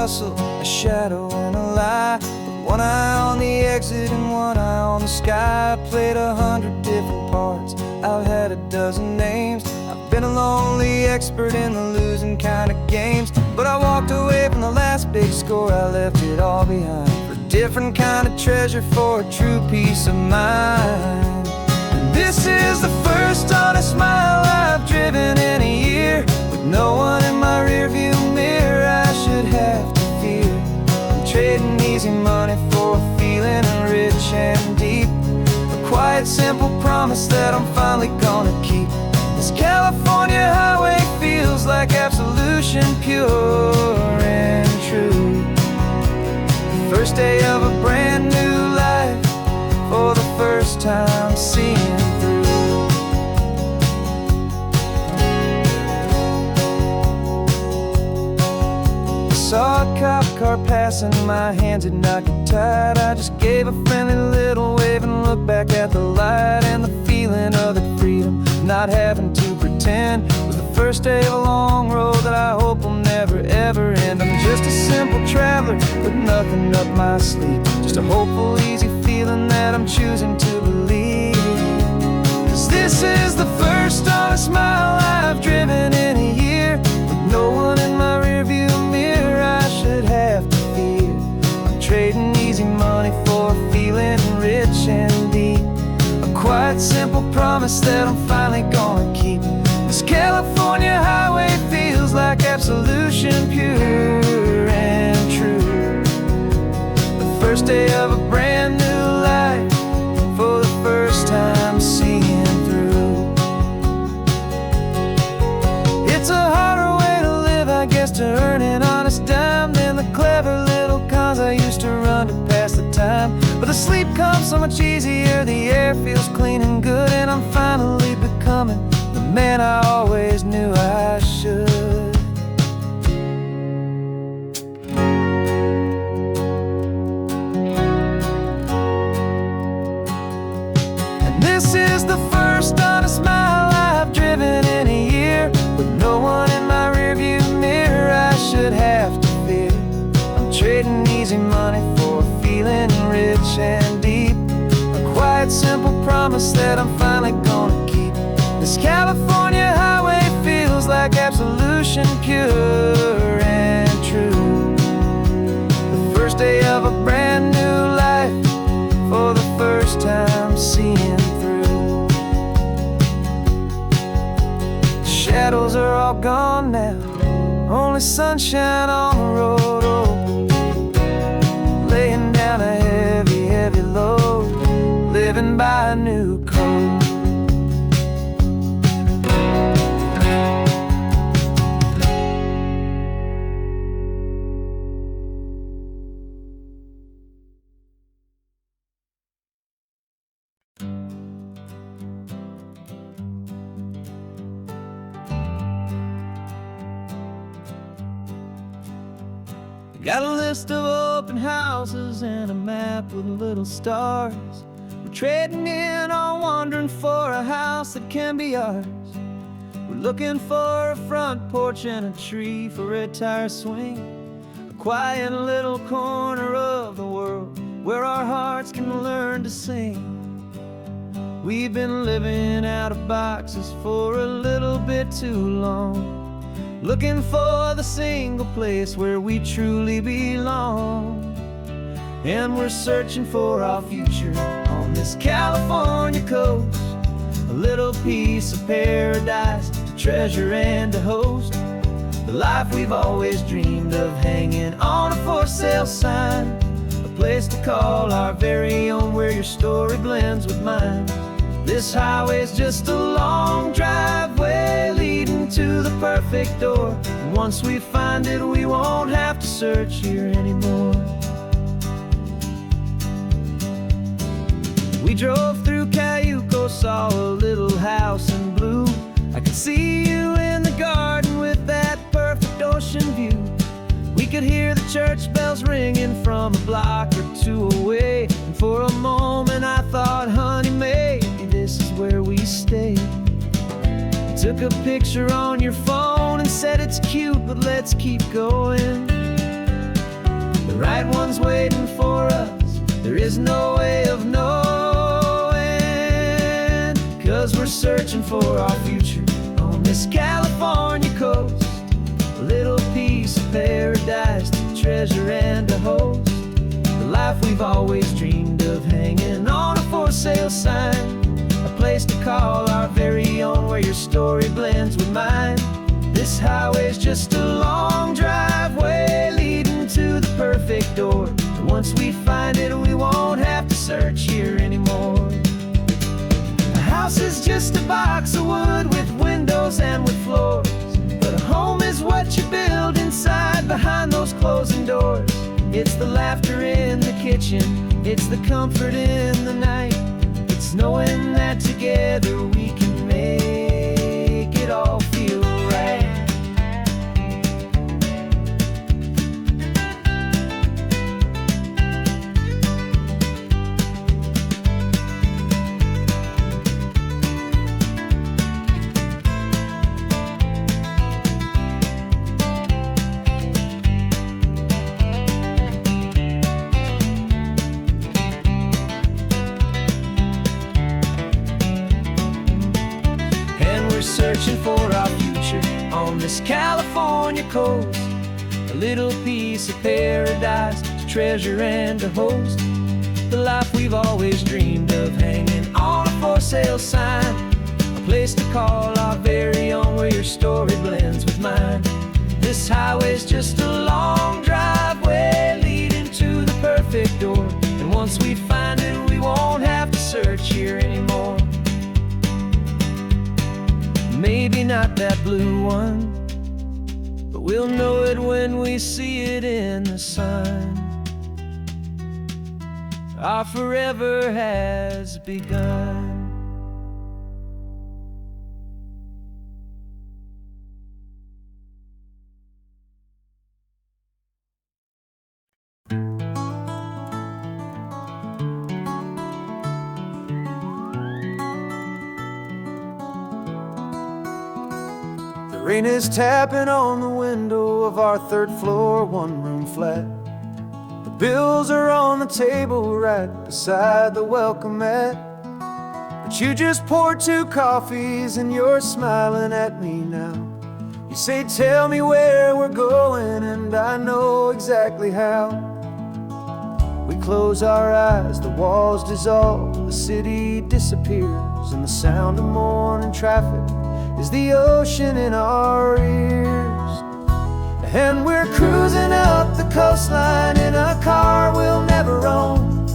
hustle, a shadow and a lie. With one eye on the exit and one eye on the sky. I played 100 different parts, I've had a dozen names. I've been a lonely expert in the losing kind of games. But I walked away from the last big score, I left it all behind for a different kind of treasure, for a true peace of mind. And this is the first honest smile I've driven in a year, with no one in my rearview mirror I should have to fear. I'm trading easy money for a feeling rich and deep, a quiet simple promise that I'm finally gonna keep. This California highway feels like absolution, pure and true. The first day of a brand new life, for the first time seeing through. I saw a cop car passing, my hands had not got tied. I just gave a friendly little wave and looked back at the light. And the feeling of that freedom, not having to pretend, was the first day of a long road that I hope will never ever end. I'm just a simple traveler with nothing up my sleeve, just a hopeful, easy feeling that I'm choosing to believe. 'Cause this is the first honest mile I've driven in a year, with no one in my rearview mirror I should have to fear. I'm trading easy money for a feeling rich and deep, a quiet simple promise that I'm finally gonna keep. This California highway feels like absolution, pure and true. The first day of a brand new life, for the first time seeing through. It's a harder way to live, I guess, to earn an honest dime than the clever little cons I used to run to pass the time. But the sleep comes so much easier, the air feels clean and good, and I'm finally becoming the man I always knew I should. And this is the first honest mile I've driven in a year, with no one in my rearview mirror I should have to fear. I'm trading easy money for a feeling rich and deep, a quiet simple promise that I'm finally gonna keep. This California highway feels like absolution, pure and true. The first day of a brand new life, for the first time seeing through. The shadows are all gone now, only sunshine on the road. Oh, laying down a heavy, heavy load, living by a new code. Got a list of open houses and a map with little stars. We're trading in or wandering for a house that can be ours. We're looking for a front porch and a tree for a tire swing, a quiet little corner of the world where our hearts can learn to sing. We've been living out of boxes for a little bit too long, looking for the single place where we truly belong. And we're searching for our future on this California coast, a little piece of paradise to treasure and to host, the life we've always dreamed of, hanging on a for sale sign, a place to call our very own, where your story blends with mine. This highway's just a long driveway leading to the perfect door, and once we find it, we won't have to search here anymore. We drove through Cayuco, saw a little house in blue. I could see you in the garden with that perfect ocean view. We could hear the church bells ringing from a block or two away, and for a moment I thought, honey, maybe this is where we stay. Took a picture on your phone and said it's cute, but let's keep going. the right one's waiting for us. There is no way of knowing, 'cause we're searching for our future on this California coast. A little piece of paradise to treasure and to host. The life we've always dreamed of, hanging on a for sale sign. A place to call our very own, where your story blends with mine. This highway's just a long driveway leading to the perfect door. And once we find it, we won't have to search here anymore. A house is just a box of wood with windows and with floors. But a home is what you build inside behind those closing doors. It's the laughter in the kitchen, it's the comfort in the night. It's knowing that together we can make it all feel right. Searching for our future on this California coast. A little piece of paradise to treasure and to host. The life we've always dreamed of, hanging on a for sale sign. A place to call our very own, where your story blends with mine. This highway's just a long driveway leading to the perfect door. And once we find it, we won't have to search here anymore. Maybe not that blue one, but we'll know it when we see it in the sun. Our forever has begun. Rain is tapping on the window of our third floor, one-room flat. The bills are on the table right beside the welcome mat. But you just poured 2 coffees and you're smiling at me now. You say, tell me where we're going, and I know exactly how. We close our eyes, the walls dissolve, the city disappears, and the sound of morning traffic is the ocean in our ears. And we're cruising up the coastline in a car we'll never own,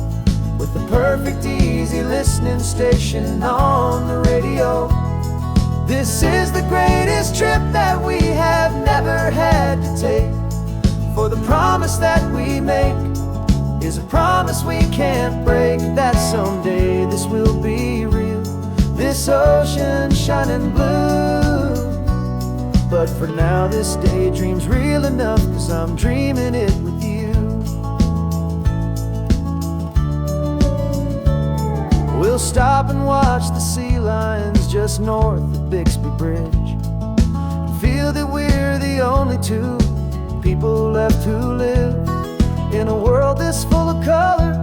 with the perfect easy listening station on the radio. This is the greatest trip that we have never had to take, for the promise that we make is a promise we can't break, that someday this will be real, this ocean shining blue. But for now this daydream's real enough, 'cause I'm dreaming it with you. We'll stop and watch the sea lions just north of Bixby Bridge, and feel that we're the only 2 people left who live in a world this full of color,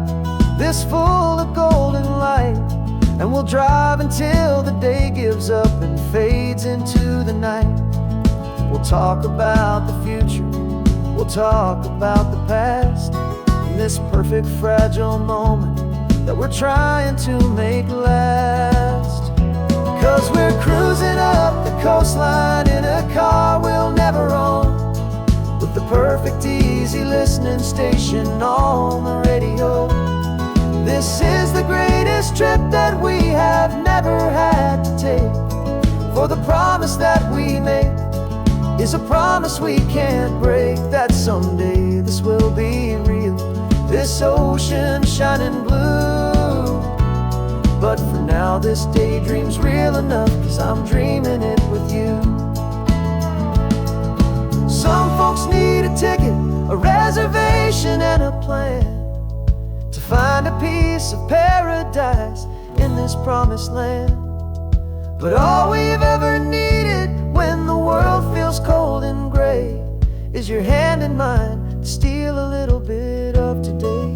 this full of golden light. And we'll drive until the day gives up and fades into the night. We'll talk about the future, we'll talk about the past, and this perfect fragile moment that we're trying to make last. 'Cause we're cruising up the coastline in a car we'll never own, with the perfect easy listening station on the radio. This is the greatest trip that we have never had to take, for the promise that we make is a promise we can't break, that someday this will be real, this ocean shining blue. But for now this daydream's real enough, 'cause I'm dreaming it with you. Some folks need a ticket, a reservation and a plan, to find a piece of paradise in this promised land. But all we've ever needed when the world feels cold and gray is your hand in mine steal a little bit of today.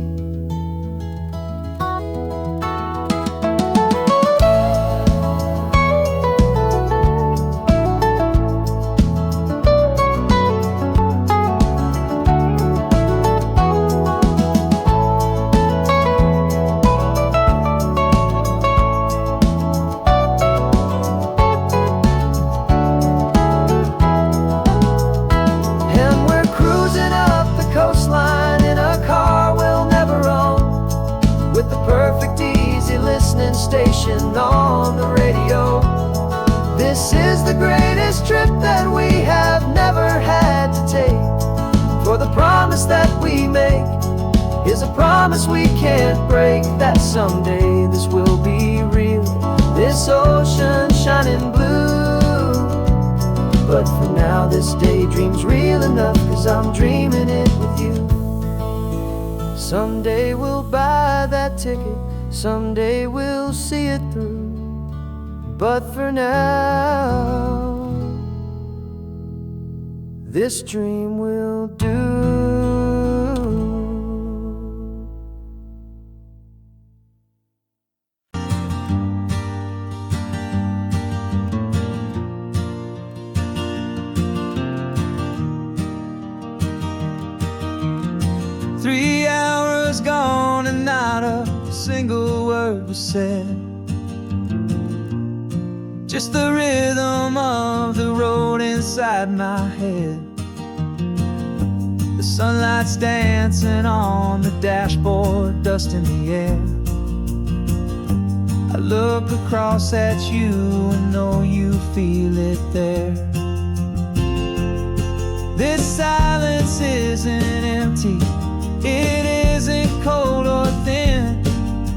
'Listening station on the radio. This is the greatest trip that we have never had to take. For the promise that we make is a promise we can't break, that someday this will be real, this ocean shining blue. But for now this daydream's real enough, 'cause I'm dreaming it with you. Someday we'll buy that ticket, someday we'll see it through. But for now, this dream will do. Three hours gone and not a single word was said. Just the rhythm of the road inside my head. The sunlight's dancing on the dashboard, dust in the air. I look across at you and know you feel it there. This silence isn't empty, it isn't cold or thin.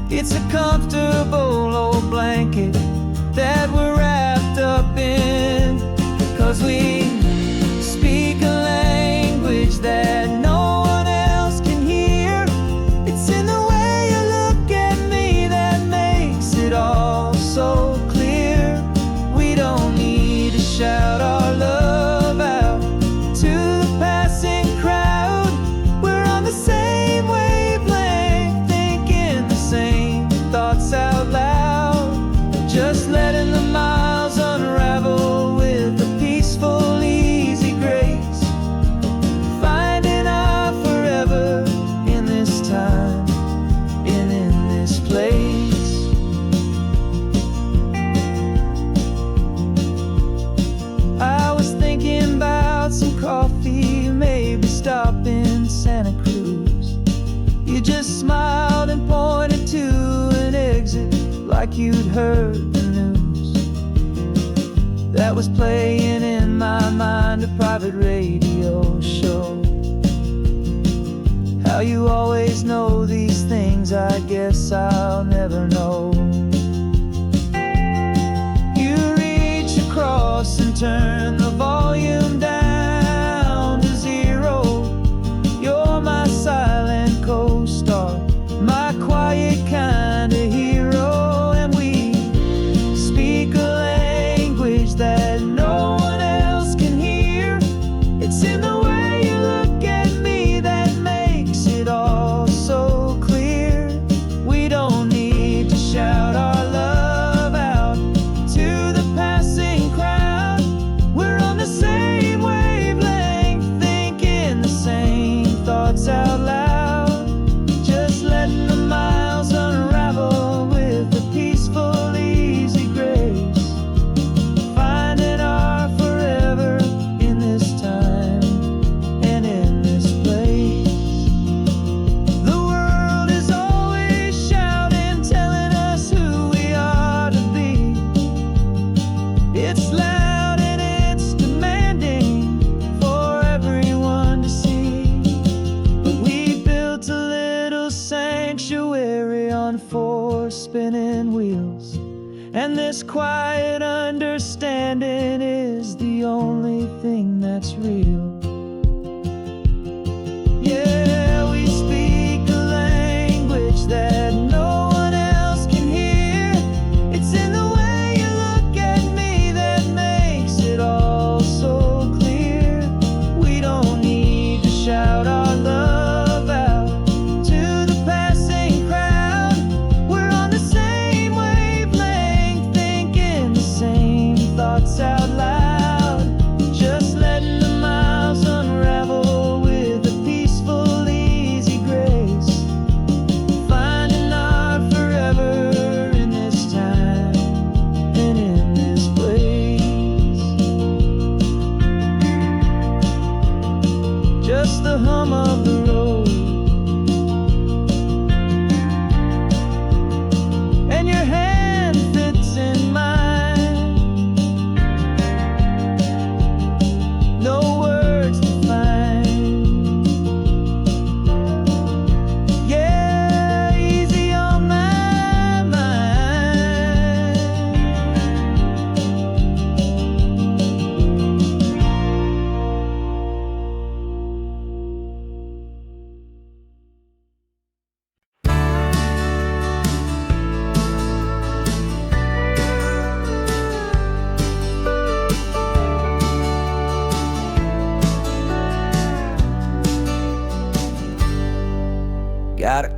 It's a comfortable old blanket that we're wrapped up in. 'Cause we speak a language that no one else can hear. It's in the way you look at me that makes it all so clear. We don't need to shout our love out to the passing crowd. We're on the same wavelength, thinking the same thoughts out loud. Just letting the miles unravel with a peaceful, easy grace. Finding our forever in this time and in this place. I was thinking about some coffee, maybe stop in Santa Cruz. You just smiled and pointed to an exit like you'd heard the news. That was playing in my mind, a private radio show. How you always know these things, I guess I'll never know. You reach across and turn the volume down to zero. You're my silent co-star, my quiet kind of hero. And we speak a language that no one else can hear. It's in the way you look at me that makes it all so clear. We don't need to shout our love out to the passing crowd. We're on the same wavelength, thinking the same thoughts out loud. Just letting the miles unravel with a peaceful, easy grace. Finding our forever in this time and in this place. The world is always shouting, telling us who we are to be. It's loud and it's demanding for everyone to see. But we built a little sanctuary on four spinning wheels, and this quiet understanding is the only thing that's real. Yeah, we speak a language that no one else can hear. It's in the way you look at me that makes it all so clear. We don't need to shout our love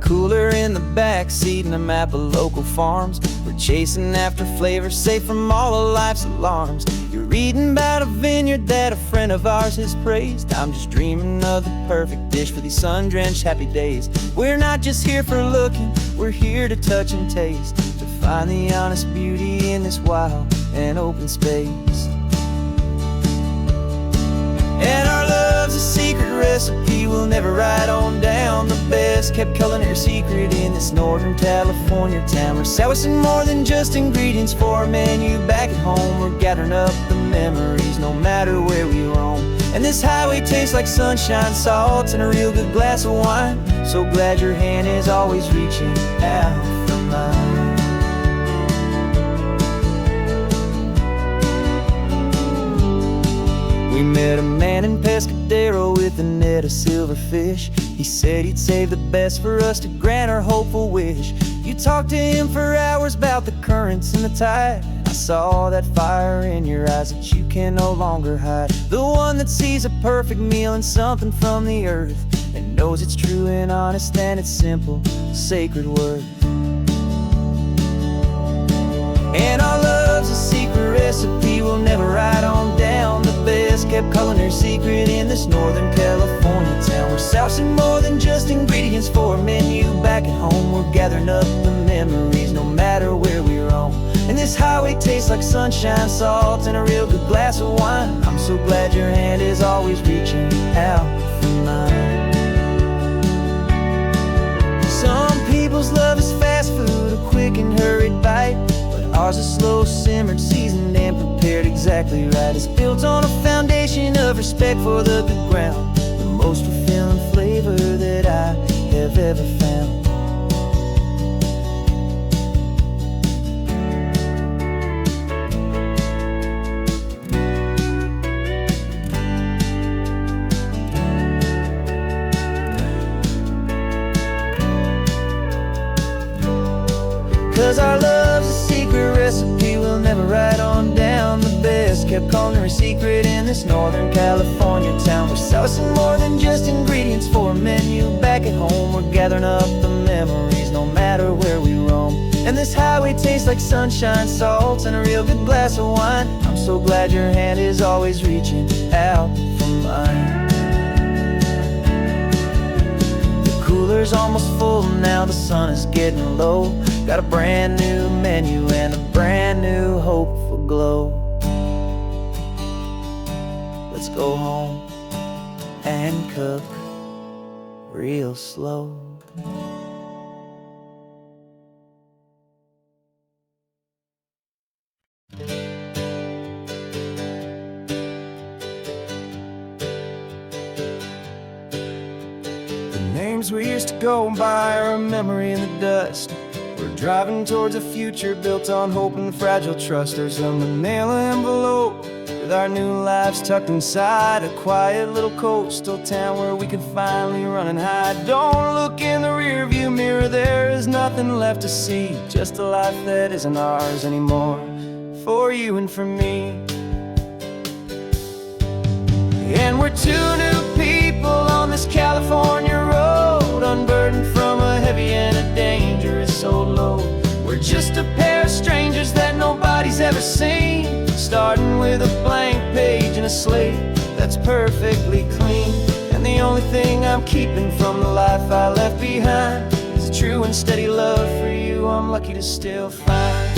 cooler in the back seat and a map of local farms. We're chasing after flavor safe from all of life's alarms. You're reading about a vineyard that a friend of ours has praised. I'm just dreaming of the perfect dish for these sun-drenched happy days. We're not just here for looking, we're here to touch and taste, to find the honest beauty in this wild and open space. And our love's a secret recipe we'll never write on down. The best kept culinary secret in this Northern California town. We're sourcing more than just ingredients for a menu back at home. We're gathering up the memories no matter where we roam. And this highway tastes like sunshine, salt, and a real good glass of wine. So glad your hand is always reaching out for mine. We met a man in Pescadero with a net of silverfish. He said he'd save the best for us to grant our hopeful wish. You talked to him for hours about the currents and the tide. I saw that fire in your eyes that you can no longer hide. The one that sees a perfect meal in something from the earth, and knows it's true and honest and it's simple, sacred worth. And our love's a secret recipe we'll never write on down. The best kept culinary secret in this Northern California town. We're sourcing more than just ingredients for a menu back at home. We're gathering up the memories no matter where we roam. And this highway tastes like sunshine, salt, and a real good glass of wine. I'm so glad your hand is always reaching out for mine. Some people's love is fast food, a quick and hurried bite. Ours is slow simmered, seasoned and prepared exactly right. It's built on a foundation of respect for the good ground, the most fulfilling flavor that I have ever found. 'Cause our love's a secret recipe we'll never write on down. The best kept culinary secret in this Northern California town. We're sourcing more than just ingredients for a menu back at home. We're gathering up the memories no matter where we roam. And this highway tastes like sunshine, salt, and a real good glass of wine. I'm so glad your hand is always reaching out for mine. Cooler's almost full now, the sun is getting low. Got a brand new menu and a brand new hopeful glow. Let's go home and cook real slow. Names we used to go by are a memory in the dust. We're driving towards a future built on hope and fragile trust. There's a manila envelope with our new lives tucked inside, a quiet little coastal town where we can finally run and hide. Don't look in the rearview mirror, there is nothing left to see, just a life that isn't ours anymore, for you and for me. And we're two new people on this California road, unburdened from a heavy and a dangerous old load. We're just a pair of strangers that nobody's ever seen, starting with a blank page and a slate that's perfectly clean. And the only thing I'm keeping from the life I left behind is a true and steady love for you I'm lucky to still find.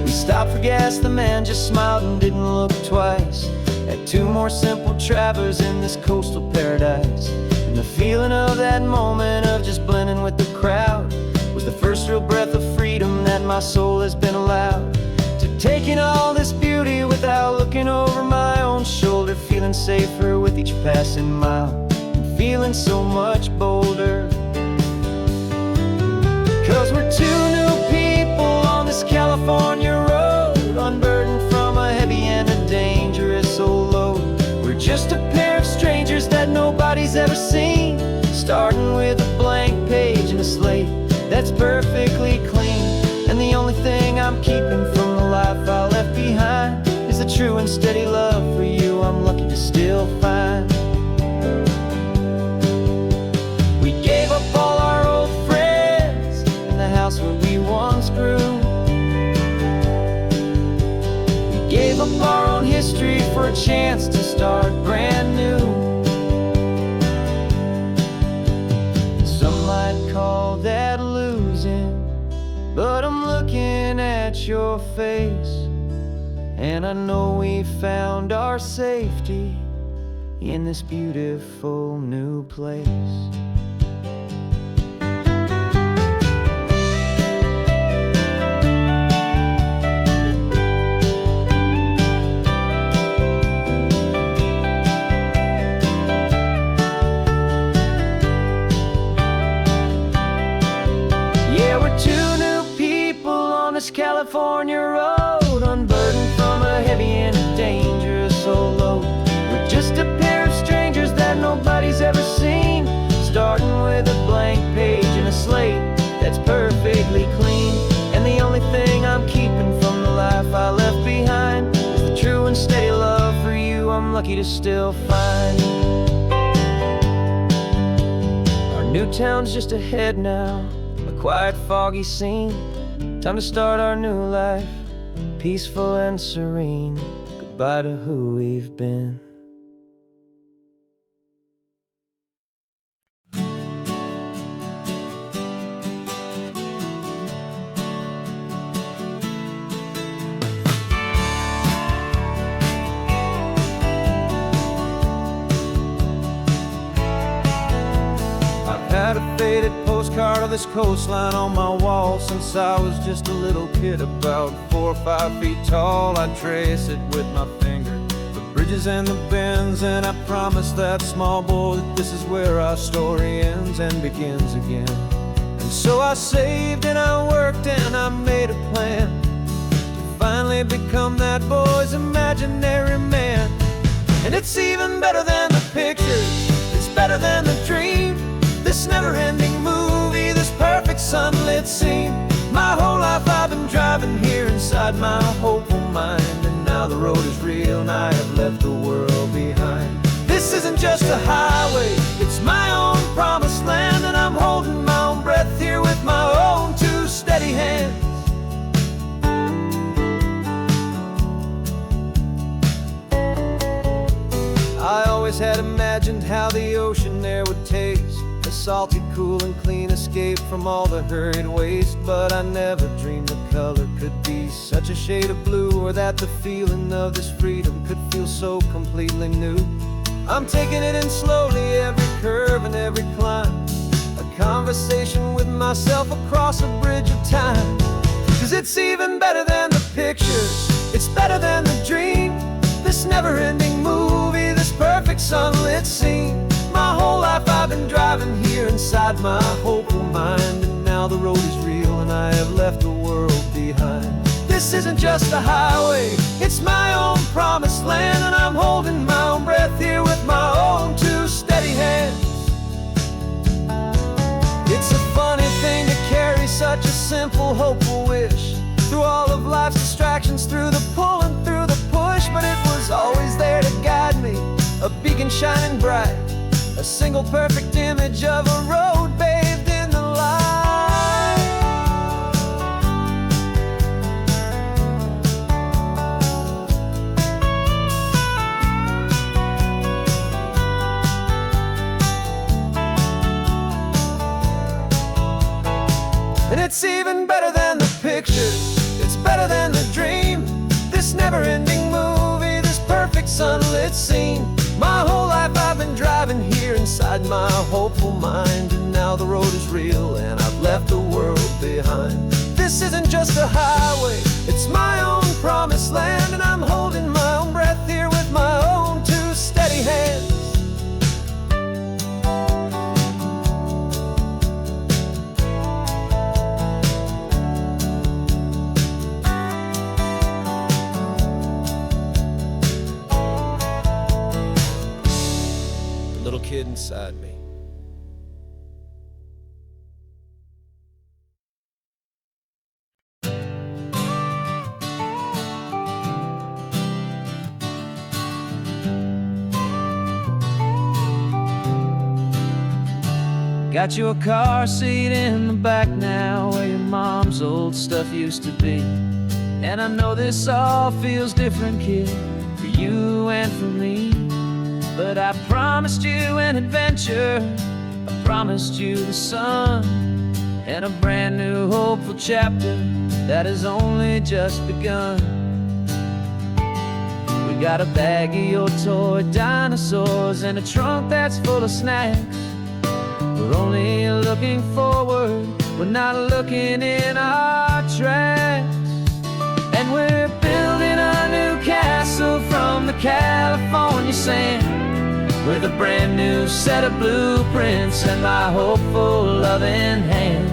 We stopped for gas, the man just smiled and didn't look twice. Had two more simple travelers in this coastal paradise. And the feeling of that moment of just blending with the crowd was the first real breath of freedom that my soul has been allowed to take in all this beauty without looking over my own shoulder, feeling safer with each passing mile and feeling so much bolder. 'Cause we're two new people on this California road, unburdened from a heavy and a dangerous old load. We're just a pair of strangers that nobody's ever seen, starting with a blank page and a slate that's perfectly clean. And the only thing I'm keeping from the life I left behind is the true and steady love for you I'm lucky to still find. once grew. We gave up our own history for a chance to start brand new. Some might call that losing, but I'm looking at your face, and I know we found our safety in this beautiful new place. Yeah, we're two new people on this California road, unburdened from a heavy and a dangerous old load. We're just a pair of strangers that nobody's ever seen, starting with a blank page and a slate that's perfectly clean. And the only thing I'm keeping from the life I left behind is the true and steady love for you I'm lucky to still find. Our new town's just ahead now, a quiet, foggy scene. Time to start our new life, peaceful and serene. Goodbye to who we've been. Had a faded postcard of this coastline on my wall since I was just a little kid, about 4 or 5 feet tall. I'd trace it with my finger, the bridges and the bends, and I promised that small boy that this is where our story ends and begins again. And so I saved and I worked and I made a plan to finally become that boy's imaginary man. And it's even better than the pictures, it's better than the dream. This never-ending movie, this perfect sunlit scene. My whole life I've been driving here inside my hopeful mind, and now the road is real and I have left the world behind. This isn't just a highway, it's my own promised land, and I'm holding my own breath here with my own two steady hands. I always had imagined how the ocean there would taste, a salty, cool and clean escape from all the hurried waste. But I never dreamed the color could be such a shade of blue, or that the feeling of this freedom could feel so completely new. I'm taking it in slowly, every curve and every climb, a conversation with myself across a bridge of time. 'Cause it's even better than the pictures, it's better than the dream. This never-ending movie, this perfect sunlit scene. My whole life I've been driving here inside my hopeful mind, and now the road is real and I have left the world behind. This isn't just a highway, it's my own promised land, and I'm holding my own breath here with my own two steady hands. It's a funny thing to carry such a simple, hopeful wish through all of life's distractions, through the pull and through the push. But it was always there to guide me, a beacon shining bright, a single perfect image of a road bathed in the light. And it's even better than the pictures, it's better than the dream. This never-ending movie, this perfect sunlit scene. My whole life I've been driving here inside my hopeful mind, and now the road is real and I've left the world behind. This isn't just a highway, it's my own promised land, and I'm holding my own breath here with my own two steady hands. Little kid inside me. Got your car seat in the back now, where your mom's old stuff used to be. And I know this all feels different, kid, for you and for me. But I promised you an adventure, I promised you the sun, and a brand new hopeful chapter that has only just begun. We got a bag of your toy dinosaurs and a trunk that's full of snacks. We're only looking forward, we're not looking in our tracks. And we're building a new castle from the California sand, with a brand new set of blueprints and my hopeful loving hand.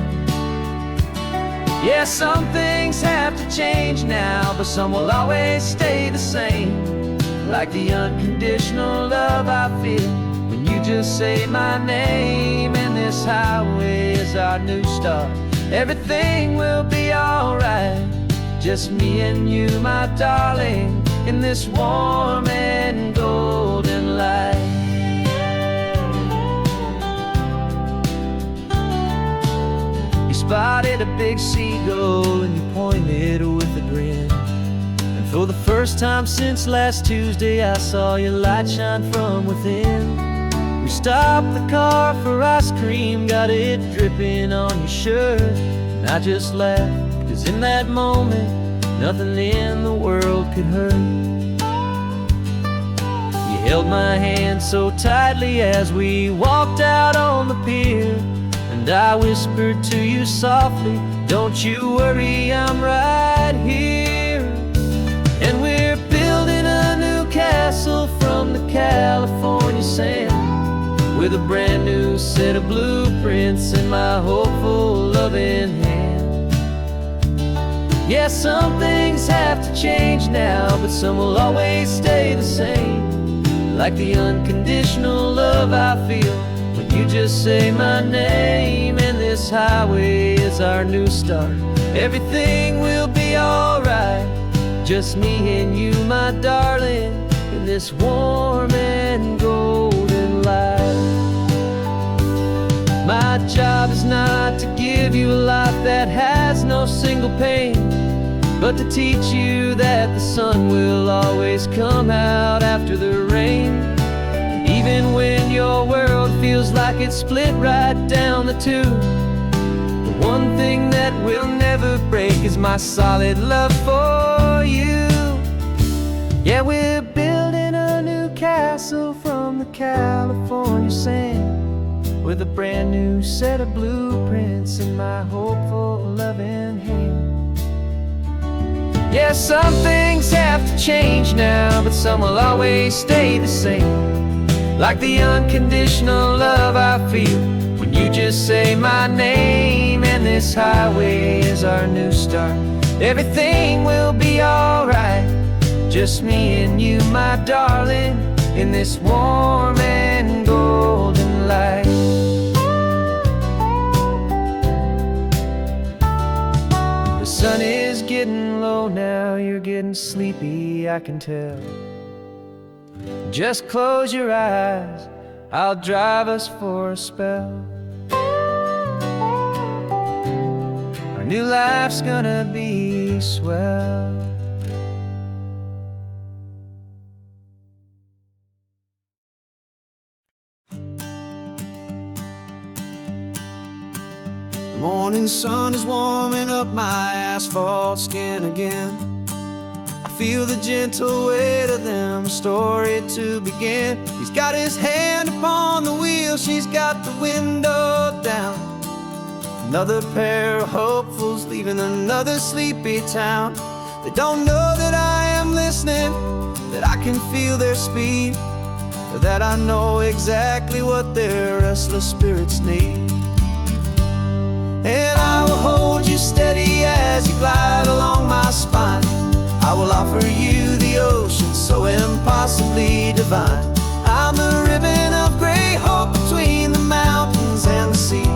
Yeah, some things have to change now, but some will always stay the same. Like the unconditional love I feel when you just say my name. And this highway is our new start. Everything will be alright, just me and you, my darling, in this warm and golden light. You spotted a big seagull and you pointed with a grin. And for the first time since last Tuesday, I saw your light shine from within. We stopped the car for ice cream, got it dripping on your shirt. And I just laughed, 'cause in that moment, nothing in the world could hurt. You held my hand so tightly as we walked out on the pier, and I whispered to you softly, don't you worry, I'm right here. And we're building a new castle from the California sand, with a brand new set of blueprints in my hopeful loving hand. Yeah, some things have to change now, but some will always stay the same. Like the unconditional love I feel when you just say my name. And this highway is our new start. Everything will be alright, just me and you, my darling, in this warm and golden light. My job is not to give you a life that has no single pain, but to teach you that the sun will always come out after the rain. Even when your world feels like it's split right down the two, the one thing that will never break is my solid love for you. Yeah, we're building a new castle from the California sand, with a brand new set of blueprints in my hopeful loving hand. Yeah, some things have to change now, but some will always stay the same. Like the unconditional love I feel when you just say my name. And this highway is our new start. Everything will be alright, just me and you, my darling, in this warm and golden light. The sun is getting low now, you're getting sleepy, I can tell. Just close your eyes, I'll drive us for a spell. Our new life's gonna be swell. The morning sun is warming up my asphalt skin again. I feel the gentle weight of them, a story to begin. He's got his hand upon the wheel, she's got the window down. Another pair of hopefuls leaving another sleepy town. They don't know that I am listening, that I can feel their speed, or that I know exactly what their restless spirits need. And I will hold you steady as you glide along my spine. I will offer you the ocean so impossibly divine. I'm the ribbon of gray hope between the mountains and the sea.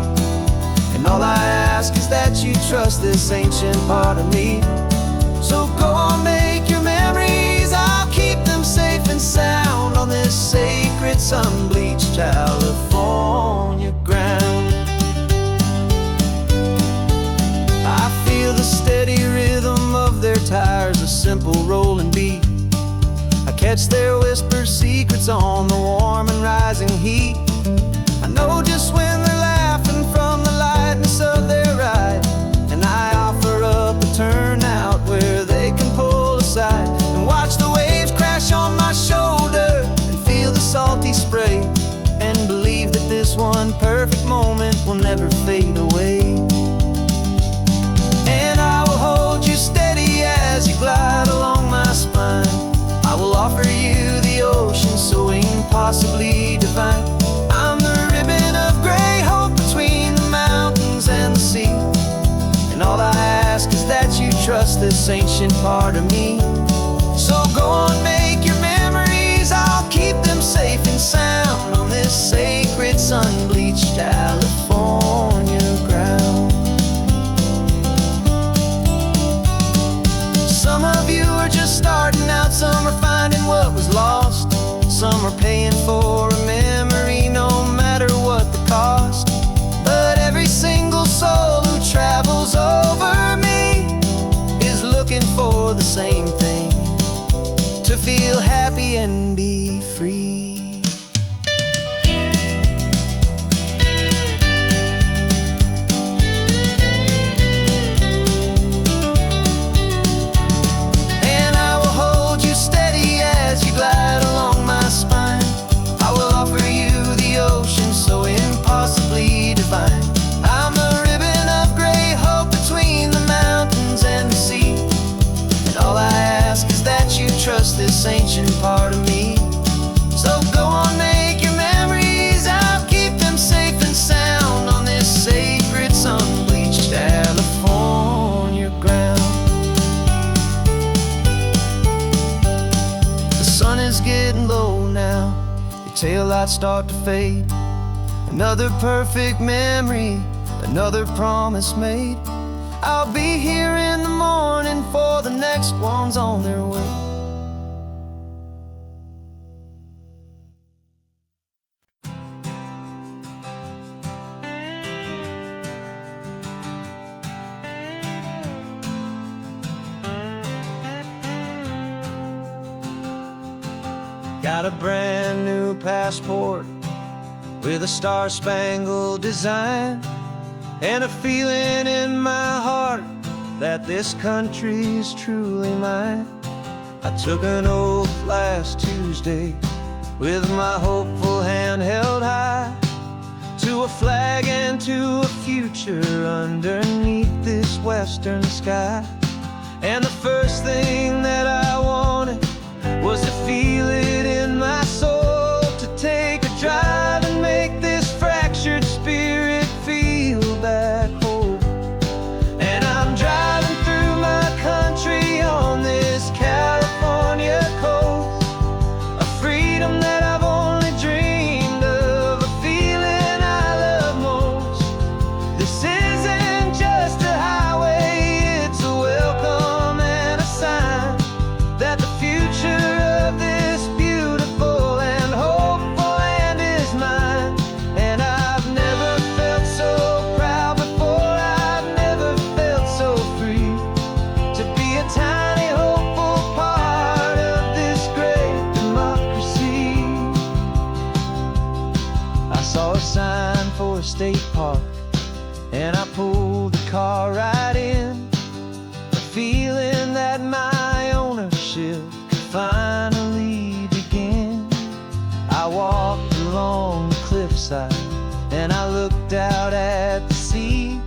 And all I ask is that you trust this ancient part of me. So go on, make your memories, I'll keep them safe and sound on this sacred sun-bleached California ground. steady rhythm of their tires, a simple rolling beat. I catch their whispered secrets on the warm and rising heat. I know just when they're laughing from the lightness of their ride, and I offer up a turnout where they can pull aside and watch the waves crash on my shoulder and feel the salty spray, and believe that this one perfect moment will never fade away. And I will hold you steady as you glide along my spine. I will offer you the ocean so impossibly divine. I'm the ribbon of gray hope between the mountains and the sea, and all I ask is that you trust this ancient part of me. So go on, make your memories, I'll keep them safe and sound on this sacred sun-bleached California ground. Some of you are just starting out, some are finding what was lost, some are paying for a memory no matter what the cost. But every single soul who travels over me is looking for the same thing: to feel happy and be free. And I will hold you steady as you glide along my spine. I will offer you the ocean so impossibly divine. I'm the ribbon of gray hope between the mountains and the sea, and all I ask is that you trust this ancient part of me. So go on, make your memories, I'll keep them safe and sound on this sacred sun-bleached California ground. The sun is getting low now, your taillights start to fade. Another perfect memory, another promise made. I'll be here in the morning for the next ones on their way. Got a brand new passport with a star-spangled design, and a feeling in my heart that this country's truly mine. I took an oath last Tuesday with my hopeful hand held high, to a flag and to a future underneath this western sky. And the first thing that I wanted was to feel it in my soul, to take a drive and make this fractured spirit feel back home. And I'm driving through my country on this California coast, a freedom that I've only dreamed of, a feeling I love most. This isn't just a highway, it's a welcome and a sign that the future of this beautiful and hopeful land is mine. And I've never felt so proud before, I've never felt so free, to be a tiny hopeful part of this great democracy. I saw a sign for a state park, and I pulled the car right in, a feeling that my ownership could finally begin. I walked along the cliffside and I looked out at the sea,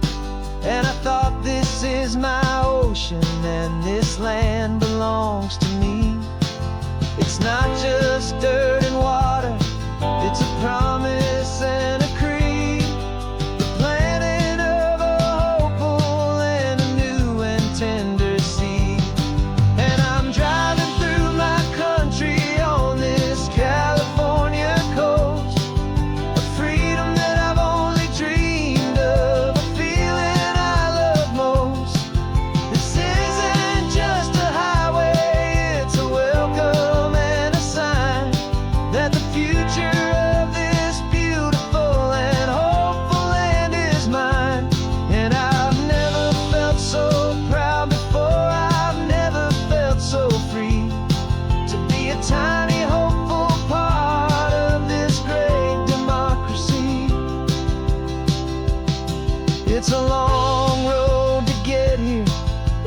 and I thought, this is my ocean and this land belongs to me. It's not just dirt and water, it's a promise and a creed, the planting of a hopeful and a new and tender seed. And I'm driving through my country on this California coast, a freedom that I've only dreamed of, a feeling I love most. This isn't just a highway, it's a welcome and a sign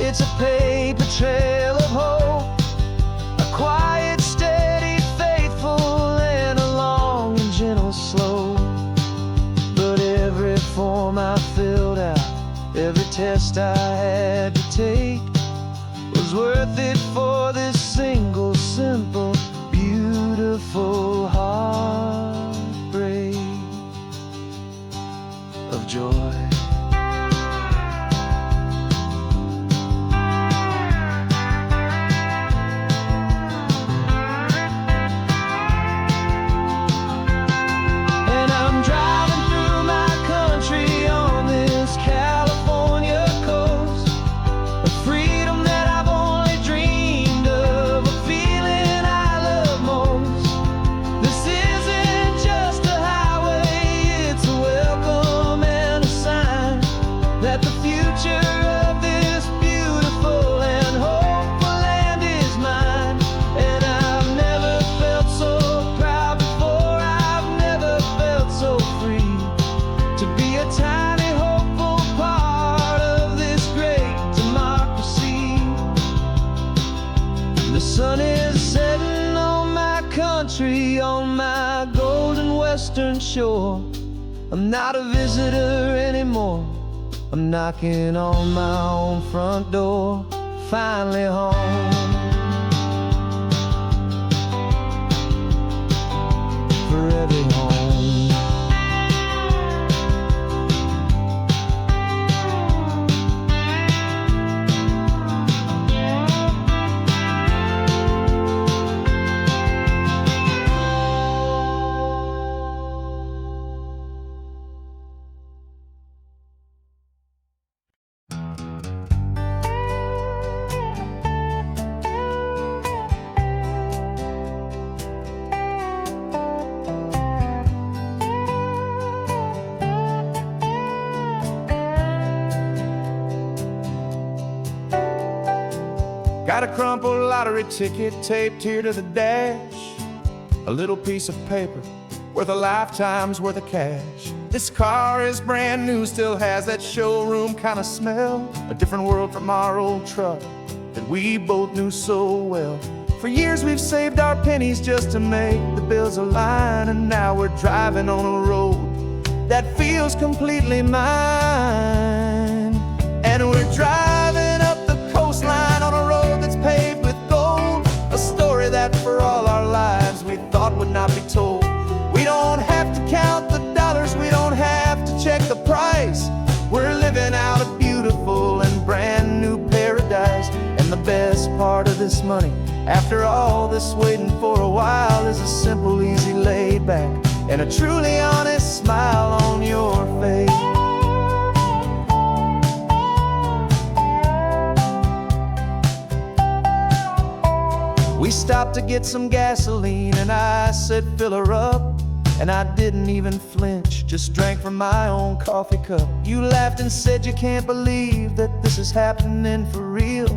It's a paper trail of hope, a quiet, steady, faithful, and a long and gentle slow. But every form I filled out, every test I had to take, was worth it for this single, simple, beautiful heartbreak of joy. On my golden western shore, I'm not a visitor anymore. I'm knocking on my own front door, finally home. Forever home. Got a crumpled lottery ticket taped here to the dash, a little piece of paper worth a lifetime's worth of cash. This car is brand new, still has that showroom kind of smell, a different world from our old truck that we both knew so well. For years we've saved our pennies just to make the bills align, and now we're driving on a road that feels completely mine. And we're driving up the coastline on a road that's paved with gold, a story that for all our lives we thought would not be told. We don't have to count the dollars, we don't have to check the price. We're living out a beautiful and brand new paradise. And the best part of this money, after all this waiting for a while, is a simple, easy, laid back, and a truly honest smile on your face. We stopped to get some gasoline, and I said, fill her up. And I didn't even flinch, just drank from my own coffee cup. You laughed and said you can't believe that this is happening for real.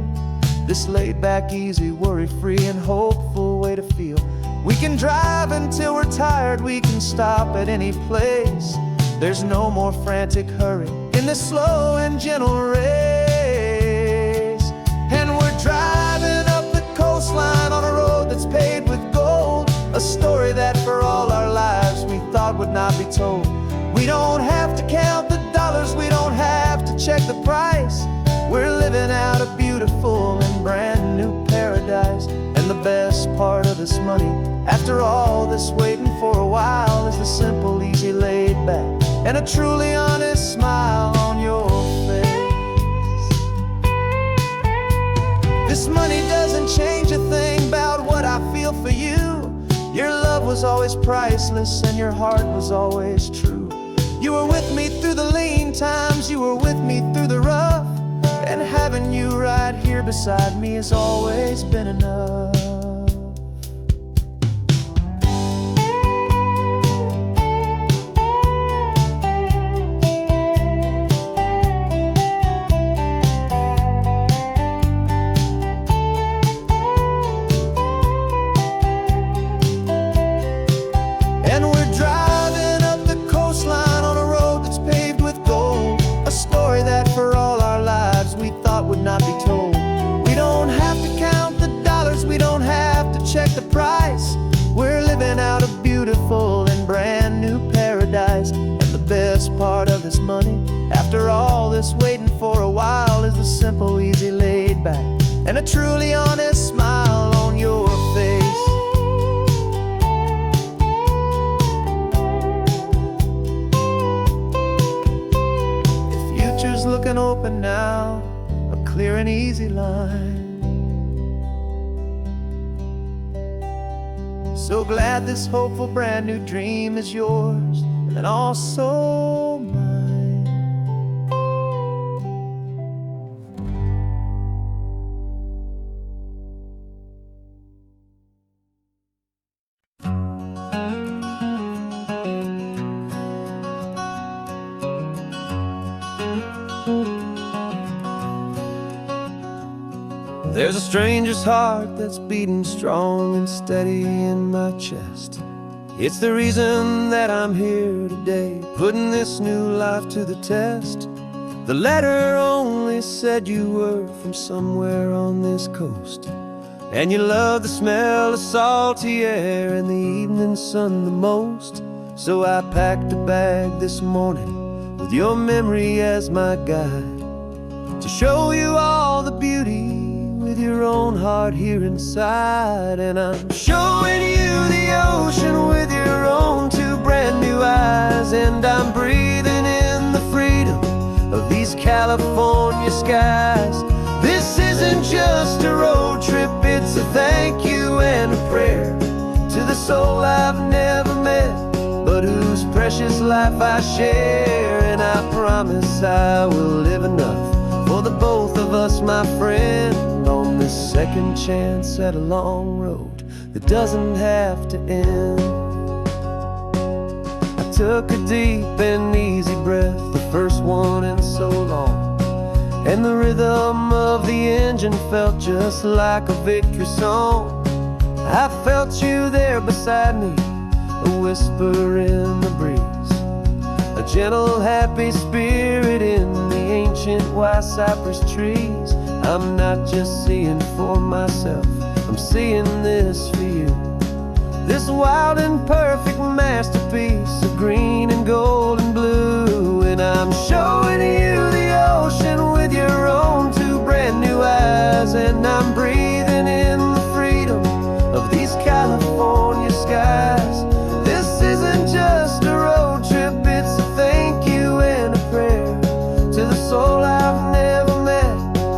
This laid back, easy, worry-free and hopeful way to feel. We can drive until we're tired, we can stop at any place. There's no more frantic hurry in this slow and gentle race. And we're driving up the coastline on a road that's paved with gold, a story that for all our lives we thought would not be told. We don't have to count the dollars, we don't have to check the price. We're living out a beautiful and brand new paradise. And the best part of this money, after all this waiting for a while, is the simple, easy, laid back, and a truly honest smile on your face. This money doesn't change a thing about what I feel for you. Your love was always priceless and your heart was always true. You were with me through the lean times, you were with me through the rough, and having you right here beside me has always been enough. Would not be told. We don't have to count the dollars, we don't have to check the price. We're living out a beautiful and brand new paradise. And the best part of this money, after all this waiting for a while, is the simple, easy, laid back, and a truly honest smile on your face. The future's looking open now, a clear and easy line. So glad this hopeful brand new dream is yours and also mine. There's a stranger's heart that's beating strong and steady in my chest. It's the reason that I'm here today, putting this new life to the test. The letter only said you were from somewhere on this coast, and you love the smell of salty air and the evening sun the most. So I packed a bag this morning with your memory as my guide, to show you all the beauty with your own heart here inside. And I'm showing you the ocean with your own two brand new eyes, and I'm breathing in the freedom of these California skies. This isn't just a road trip, it's a thank you and a prayer to the soul I've never met, but whose precious life I share. And I promise I will live enough for the both of us, my friend, on this second chance at a long road that doesn't have to end. I took a deep and easy breath, the first one in so long, and the rhythm of the engine felt just like a victory song. I felt you there beside me, a whisper in the breeze, a gentle, happy spirit in the ancient white cypress trees. I'm not just seeing for myself, I'm seeing this for you. This wild and perfect masterpiece of green and gold and blue. And I'm showing you the ocean with your own two brand new eyes, and I'm breathing in the freedom of these California skies. This isn't just a road trip, it's a thank you and a prayer to the soul I've never met,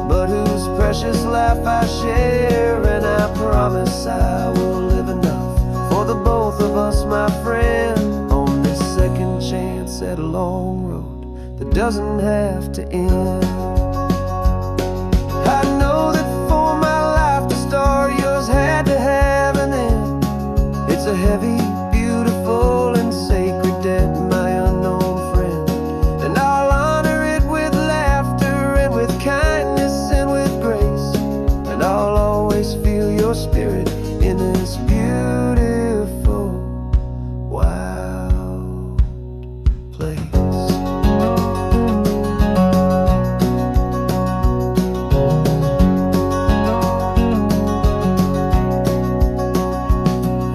but whose precious life I share. And I promise I will live enough for the both of us, my friend, on this second chance at a long road that doesn't have to end. I know that for my life to start, yours had to have an end. It's a heavy, beautiful, and sacred debt, my unknown friend, and I'll honor it with laughter and with kindness and with grace, and I'll always feel your spirit in this beautiful, wild place.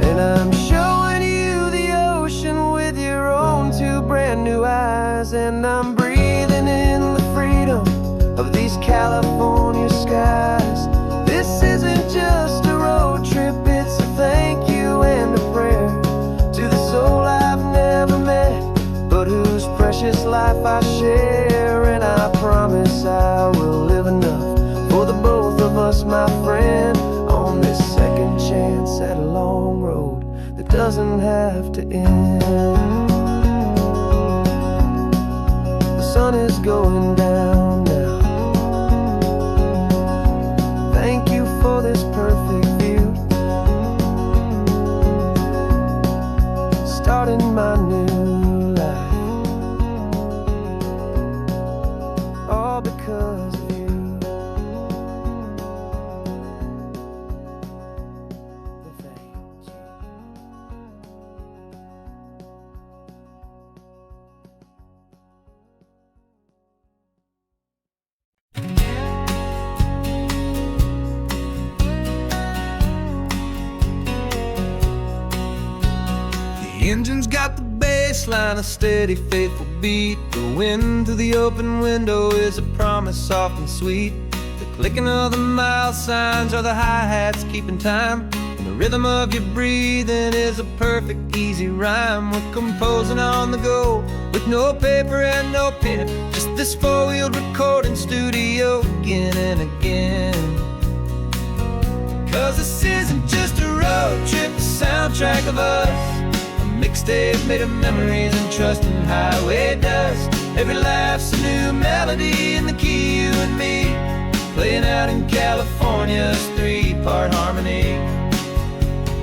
And I'm showing you the ocean with your own two brand new eyes, and I'm breathing in the freedom of these California skies. This isn't just a road trip, it's a thank you and a prayer to the soul I've never met, but whose precious life I share. And I promise I will live enough for the both of us, my friend, on this second chance at a long road that doesn't have to end. The sun is going down now. Thank you for this perfect view, starting my new life, all because of engine's got the bass line, a steady, faithful beat. The wind through the open window is a promise soft and sweet. The clicking of the mile signs are the hi-hats keeping time. And the rhythm of your breathing is a perfect, easy rhyme. We're composing on the go with no paper and no pen, just this four-wheeled recording studio again and again. 'Cause this isn't just a road trip, the soundtrack of us. A mixtape made of memories and trust in highway dust. Every laugh's a new melody in the key, you and me, playing out in California's three-part harmony.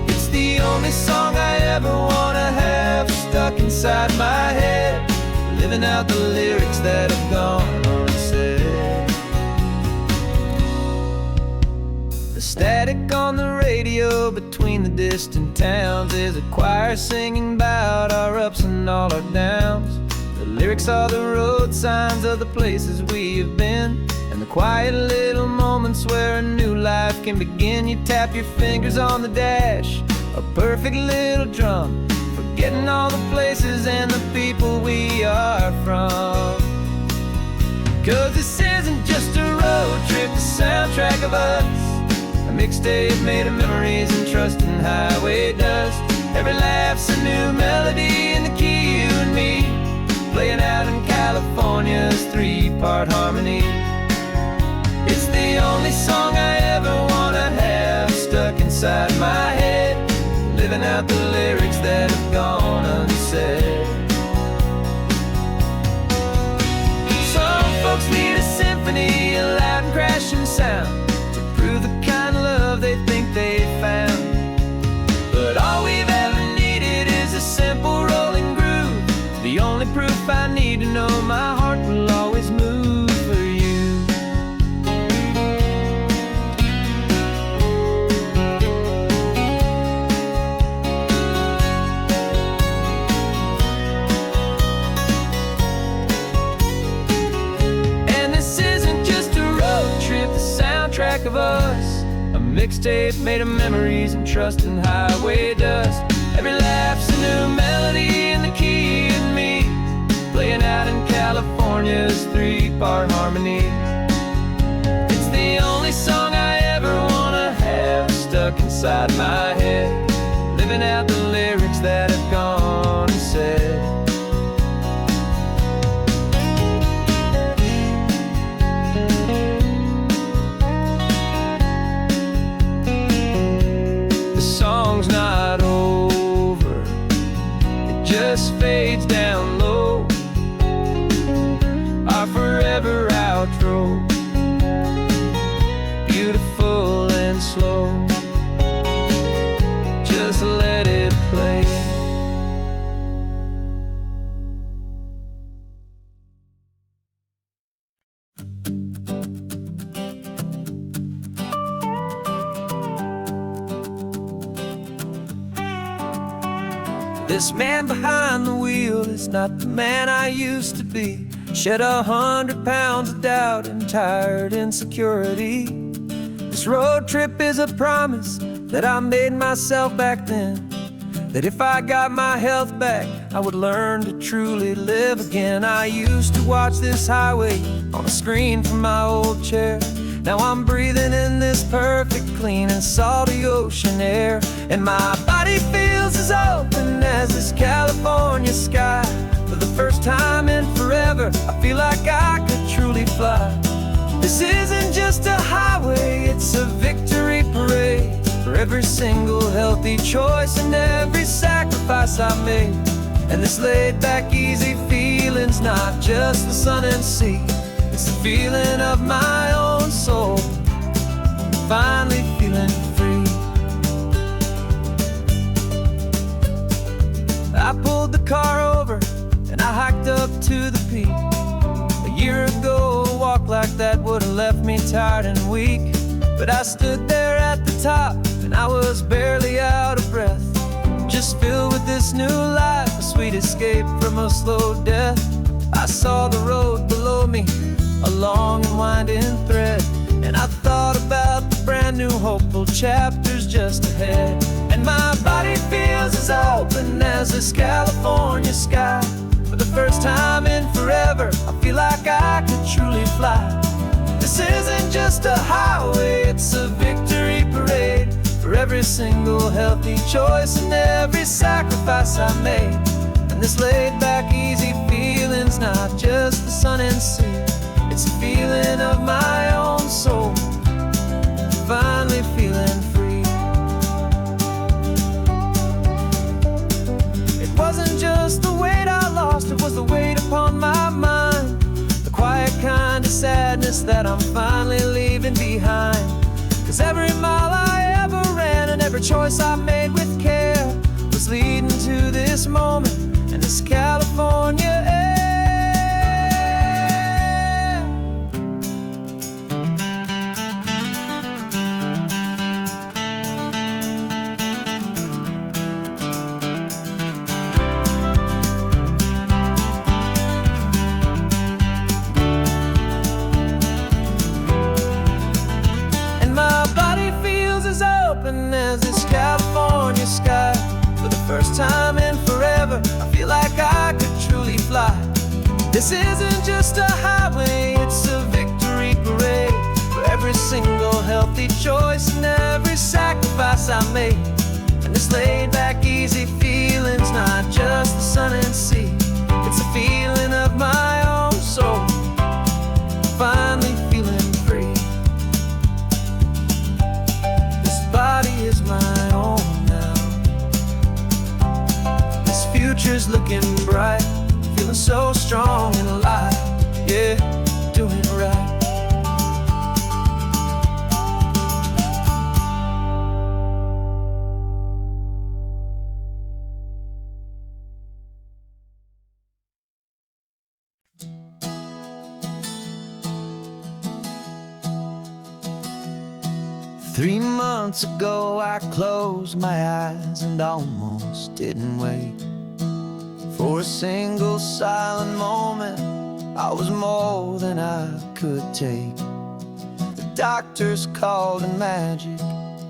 It's the only song I ever wanna have stuck inside my head, living out the lyrics that have gone unsaid. The static on the radio between the distant towns is a choir singing about our ups and all our downs. The lyrics are the road signs of the places we have been, and the quiet little moments where a new life can begin. You tap your fingers on the dash, a perfect little drum, forgetting all the places and the people we are from. 'Cause this isn't just a road trip, the soundtrack of us. A mixtape made of memories and trust in highway dust. Every laugh's a new melody in the key, you and me, playing out in California's three-part harmony. It's the only song I ever wanna have stuck inside my head, living out the lyrics that have gone unsaid. Some folks need a symphony, a loud and crashing sound, to prove the kind of love they think they found. But all we've ever needed is a simple rolling groove, the only proof I need to know my heart will always move for you. And this isn't just a road trip, the soundtrack of us. A mixtape made of memories and trust in highway dust. Every laugh's a new melody in the key and me, playing out in California's three-part harmony. It's the only song I ever wanna have stuck inside my head, living out the lyrics that have gone unsaid. The song's not over, it just fades down low, our forever outro, beautiful and slow. Just let it play. This man behind the wheel is not the man I used to be. Shed 100 pounds of doubt and tired insecurity. This road trip is a promise that I made myself back then, that if I got my health back, I would learn to truly live again. I used to watch this highway on a screen from my old chair. Now I'm breathing in this perfect, clean and salty ocean air, and my body feels as open as this California sky. For the first time in forever, I feel like I could truly fly. This isn't just a highway, it's a victory parade for every single healthy choice and every sacrifice I made. And this laid-back, easy feeling's not just the sun and sea, it's the feeling of my own soul, finally feeling free. I pulled the car over and I hiked up to the peak. A year ago, a walk like that would have left me tired and weak. But I stood there at the top and I was barely out of breath, just filled with this new life, a sweet escape from a slow death. I saw the road below me, a long and winding thread, and I thought about the brand new hopeful chapters just ahead. And my body feels as open as this California sky. For the first time in forever, I feel like I could truly fly. This isn't just a highway, it's a victory parade for every single healthy choice and every sacrifice I made. And this laid-back, easy feeling's not just the sun and sea, it's a feeling of my own soul, finally feeling free. It wasn't just the weight I lost, it was the weight upon my mind, the quiet kind of sadness that I'm finally leaving behind. 'Cause every mile I ever ran and every choice I made with care was leading to this moment and this California air. As this California sky. For the first time in forever, I feel like I could truly fly. This isn't just a highway, it's a victory parade for every single healthy choice and every sacrifice I made. And this laid-back, easy feeling's not just the sun and sea, it's a feeling of my own soul, finally feeling free. Body is my own now. This future's looking bright, feeling so strong and alive. Yeah, doing it right. Three months ago I closed my eyes and almost didn't wait for a single silent moment. I was more than I could take. The doctors called it magic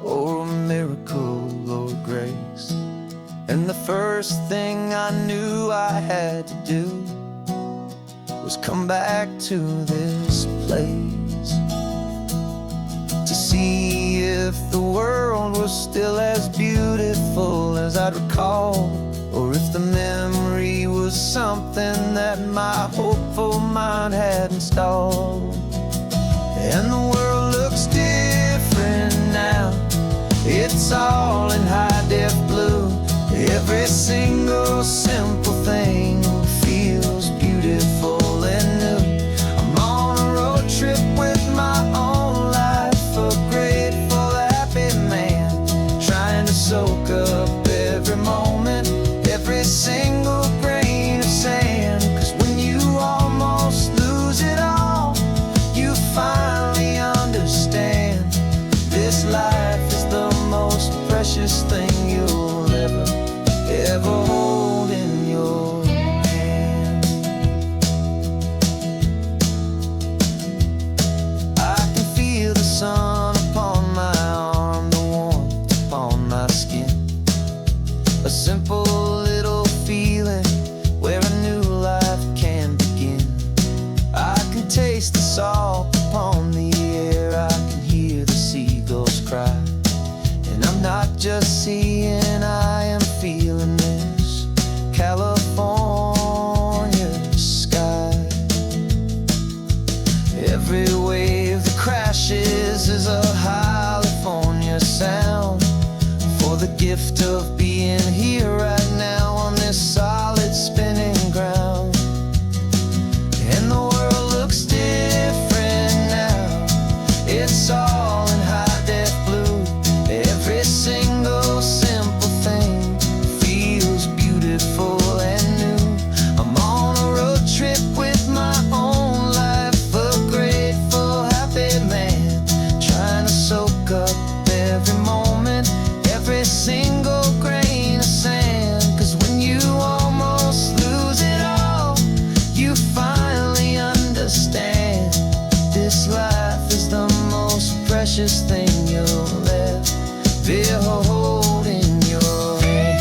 or a miracle or grace, and the first thing I knew I had to do was come back to this place to see if the world was still as beautiful as I'd recall, or if the memory was something that my hopeful mind had installed. And the world looks different now, it's all in high-def blue. Every single simple thing feels beautiful and new. I'm on a road trip with my own life, a grateful, happy man, trying to soak up every moment, every single grain of sand. 'Cause when you almost lose it all, you finally understand this life is the most precious thing you'll ever hold in your hand. I can feel the sun upon my arm, the warmth upon my skin, a simple little feeling where a new life can begin. I can taste the salt upon the air, I can hear the seagulls cry, and I'm not just seeing, I am feeling this California sky. Every wave that crashes is a California sound, for the gift of being here right now on this solid spinning ground. And the world looks different now, it's all in high-def blue. Every single simple thing feels beautiful and new. I'm on a road trip with my own life, a grateful, happy man, trying to soak up every moment, every single grain of sand. 'Cause when you almost lose it all, you finally understand this life is the most precious thing you'll ever hold in your hand.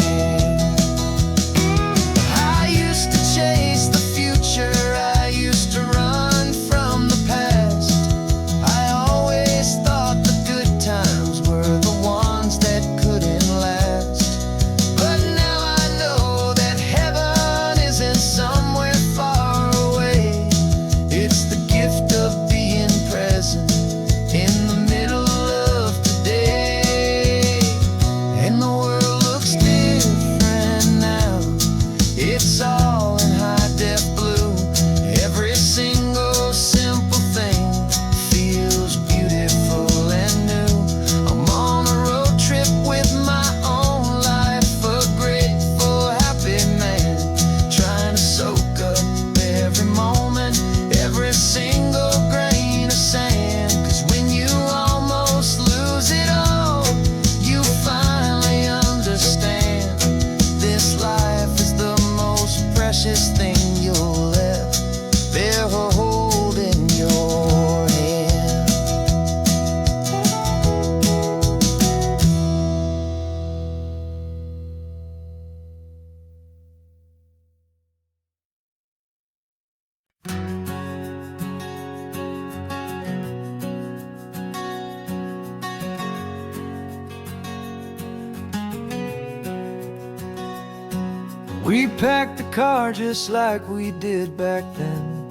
We packed the car just like we did back then.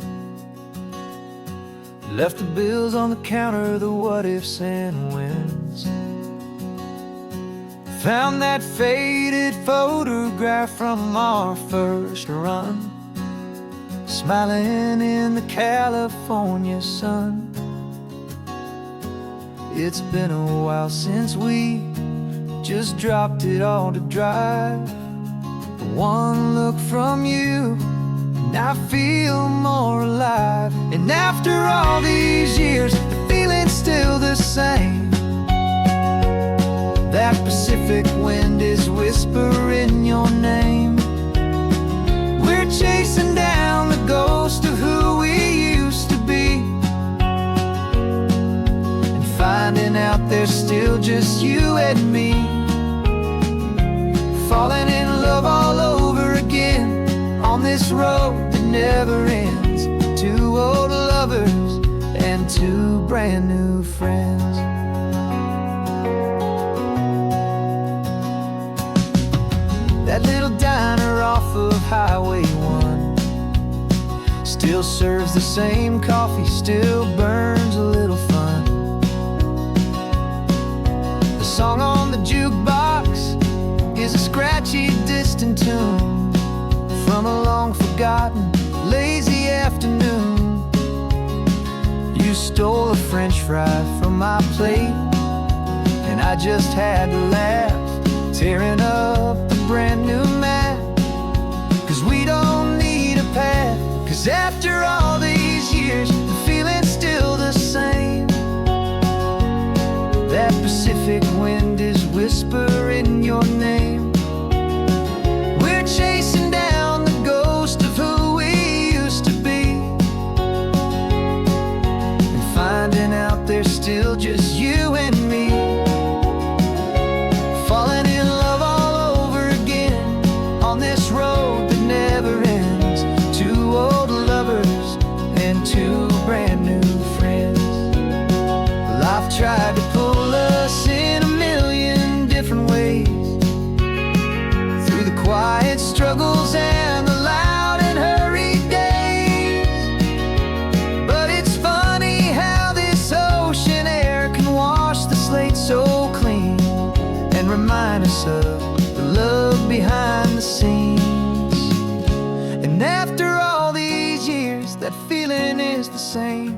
Left the bills on the counter, the what ifs and whens. Found that faded photograph from our first run, smiling in the California sun. It's been a while since we just dropped it all to drive. One look from you and I feel more alive. And after all these years, the feeling's still the same. That Pacific wind is whispering your name. We're chasing down the ghost of who we used to be, and finding out there's still just you and me. Falling in love all over again on this road that never ends. Two old lovers and two brand new friends. That little diner off of Highway 1 still serves the same coffee, still burns a little fun. The song on the jukebox is a scratchy, distant tune from a long-forgotten, lazy afternoon. You stole a French fry from my plate, and I just had to laugh, tearing up a brand new map. 'Cause we don't need a path, 'cause after all these years, the feeling's still the same. That Pacific wind is whispering your name. We're chasing down the ghost of who we used to be, and finding out there's still just you and me. Falling in love all over again on this road that never ends. Two old lovers and two brand new friends. Life tried to pull us in a million different ways, through the quiet struggles and the loud and hurried days. But it's funny how this ocean air can wash the slate so clean, and remind us of the love behind the scenes. And after all these years, that feeling is the same.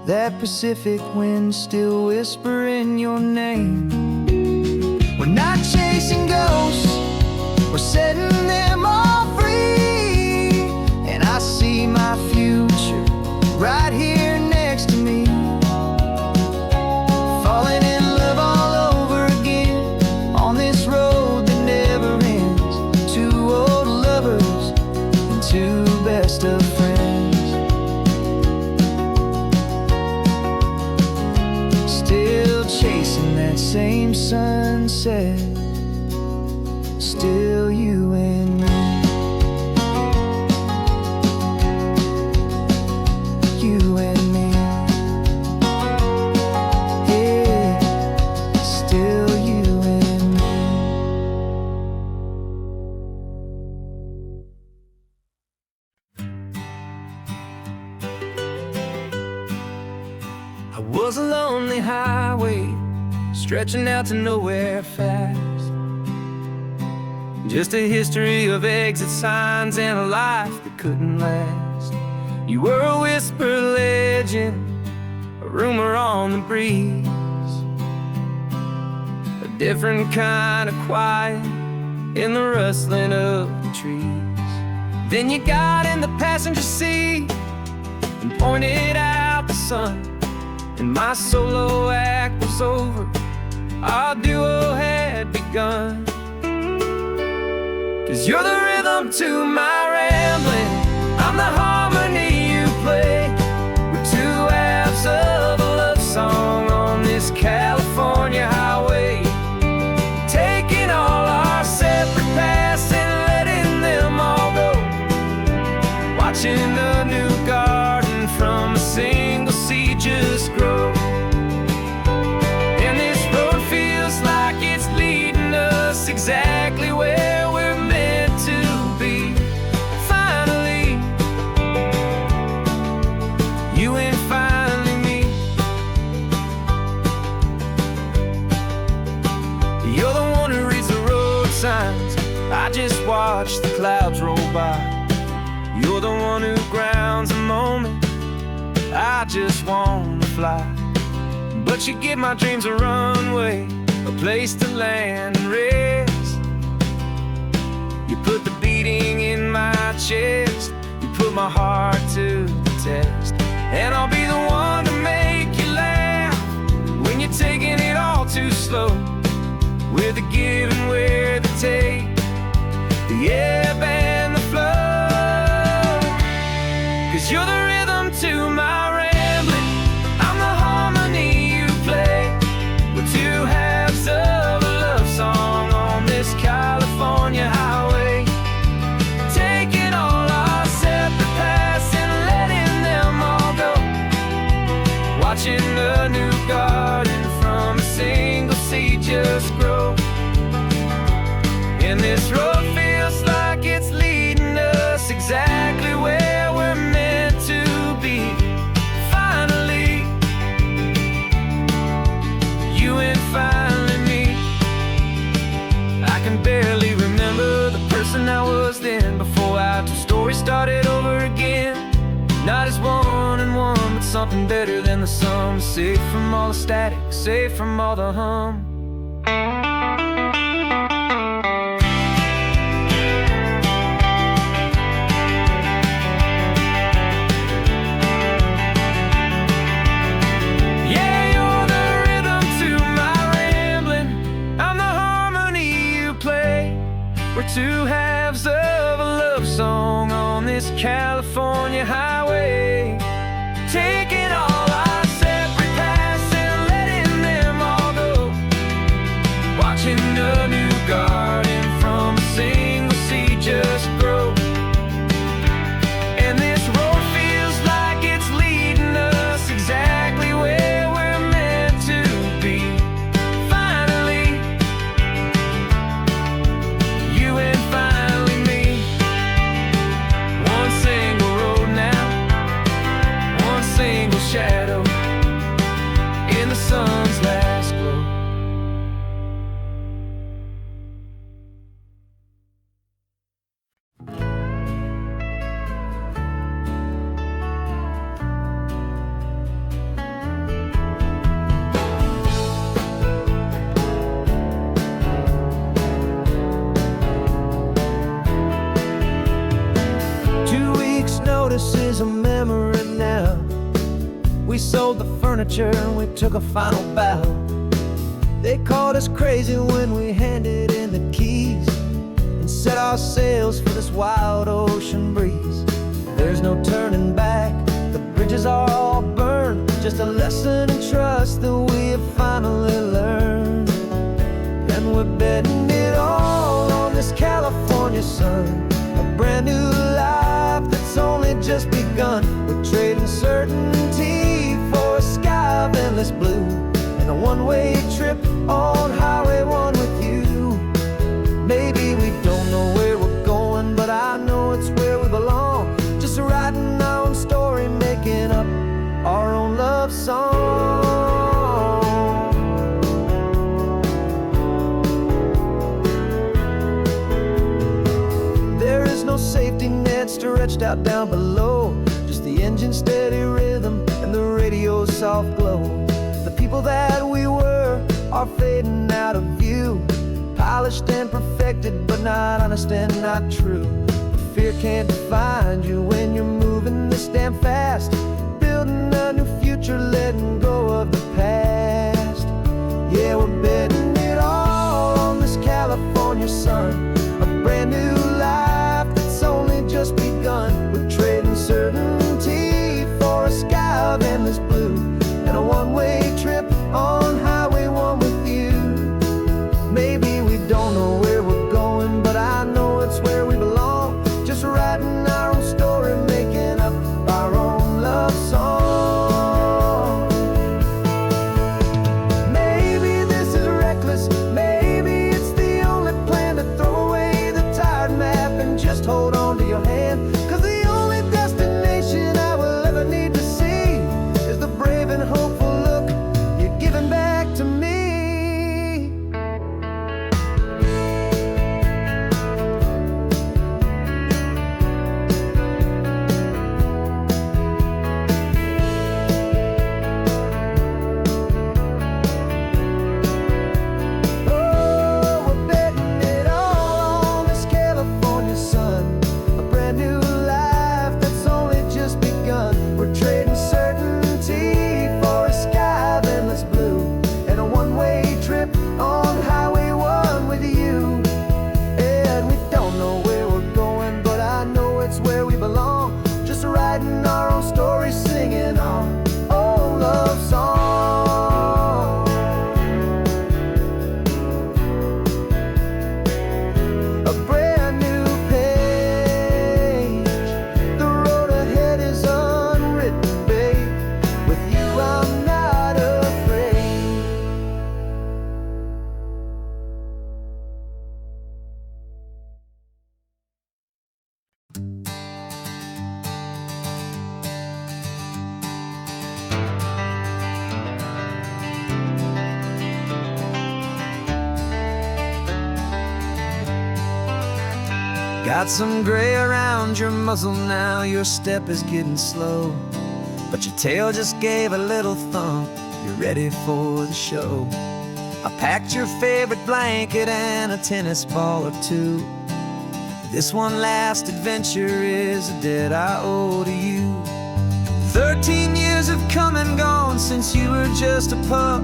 That Pacific wind still whispering your name. We're not chasing ghosts, we're setting them all free. And I see my future right here next to me. Falling in love all over again on this road that never ends. Two old lovers and two best of friends. Still chasing that same sunset, still you and me. You and me. Yeah, still you and me. I was a lonely highway stretching out to nowhere fast. Just a history of exit signs and a life that couldn't last. You were a whisper legend, a rumor on the breeze, a different kind of quiet in the rustling of the trees. Then you got in the passenger seat and pointed out the sun, and my solo act was over, our duo had begun. 'Cause you're the rhythm to my rambling, I'm the harmony you play. We're two halves of a love song on this California highway, taking all our separate paths and letting them all go. Watching a new garden from a single seed just grow. And this road feels like it's leading us exactly where we're just watch the clouds roll by. You're the one who grounds a moment. I just wanna fly, but you give my dreams a runway, a place to land and rest. You put the beating in my chest, you put my heart to the test. And I'll be the one to make you laugh when you're taking it all too slow. We're the give and we're the take, the ebb and the flow. 'Cause you're the rhythm to my rambling, I'm the harmony you play. We're two halves of a love song on this California highway, taking all our separate paths and letting them all go. Watching the new garden from a single seed just grow. And this road feels like it's leading us exactly where we're meant to be. Finally, you and finally me. I can barely remember the person I was then, before our two stories started over again. Not as one and one, but something better than the sum. Safe from all the static, safe from all the hum. We're two halves of a love song on this California highway, taking all our separate paths and letting them all go. Watching a new garden from a single seed just grow. And this road feels like it's leading us exactly where we're meant to be. Finally, you and finally me. One single road now, one single shadow in the sun's last glow. Notice is a memory now. We sold the furniture and we took a final bow. They called us crazy when we handed in the keys and set our sails for this wild ocean breeze. There's no turning back, the bridges are all burned. Just a lesson in trust that we have finally learned. And we're betting it all on this California sun, a brand new life that's only just begun. We're trading certainty for a sky of endless blue, and a one-way trip on Highway 1 with you. Maybe we don't know where we're going, but I know it's where we belong. Just writing our own story, making up our own love song. There is no safety net stretched out down below, just the engine's steady rhythm and the radio's soft glow. The people that we were are fading out of view, polished and perfected, but not honest and not true. Fear can't find you when you're moving this damn fast, building a new future, letting go of the past. Yeah, we're betting it all on this California sun, a brand new life that's only just begun. We're trading certainty for a sky of endless blue, and a one-way trip on Highway 1 with you. Maybe we don't know where we're going, but I know it's where we belong. Just writing our own story, making up our own love song. Got some gray around your muzzle now, your step is getting slow, but your tail just gave a little thump, you're ready for the show. I packed your favorite blanket and a tennis ball or two. This one last adventure is a debt I owe to you. 13 years have come and gone since you were just a pup.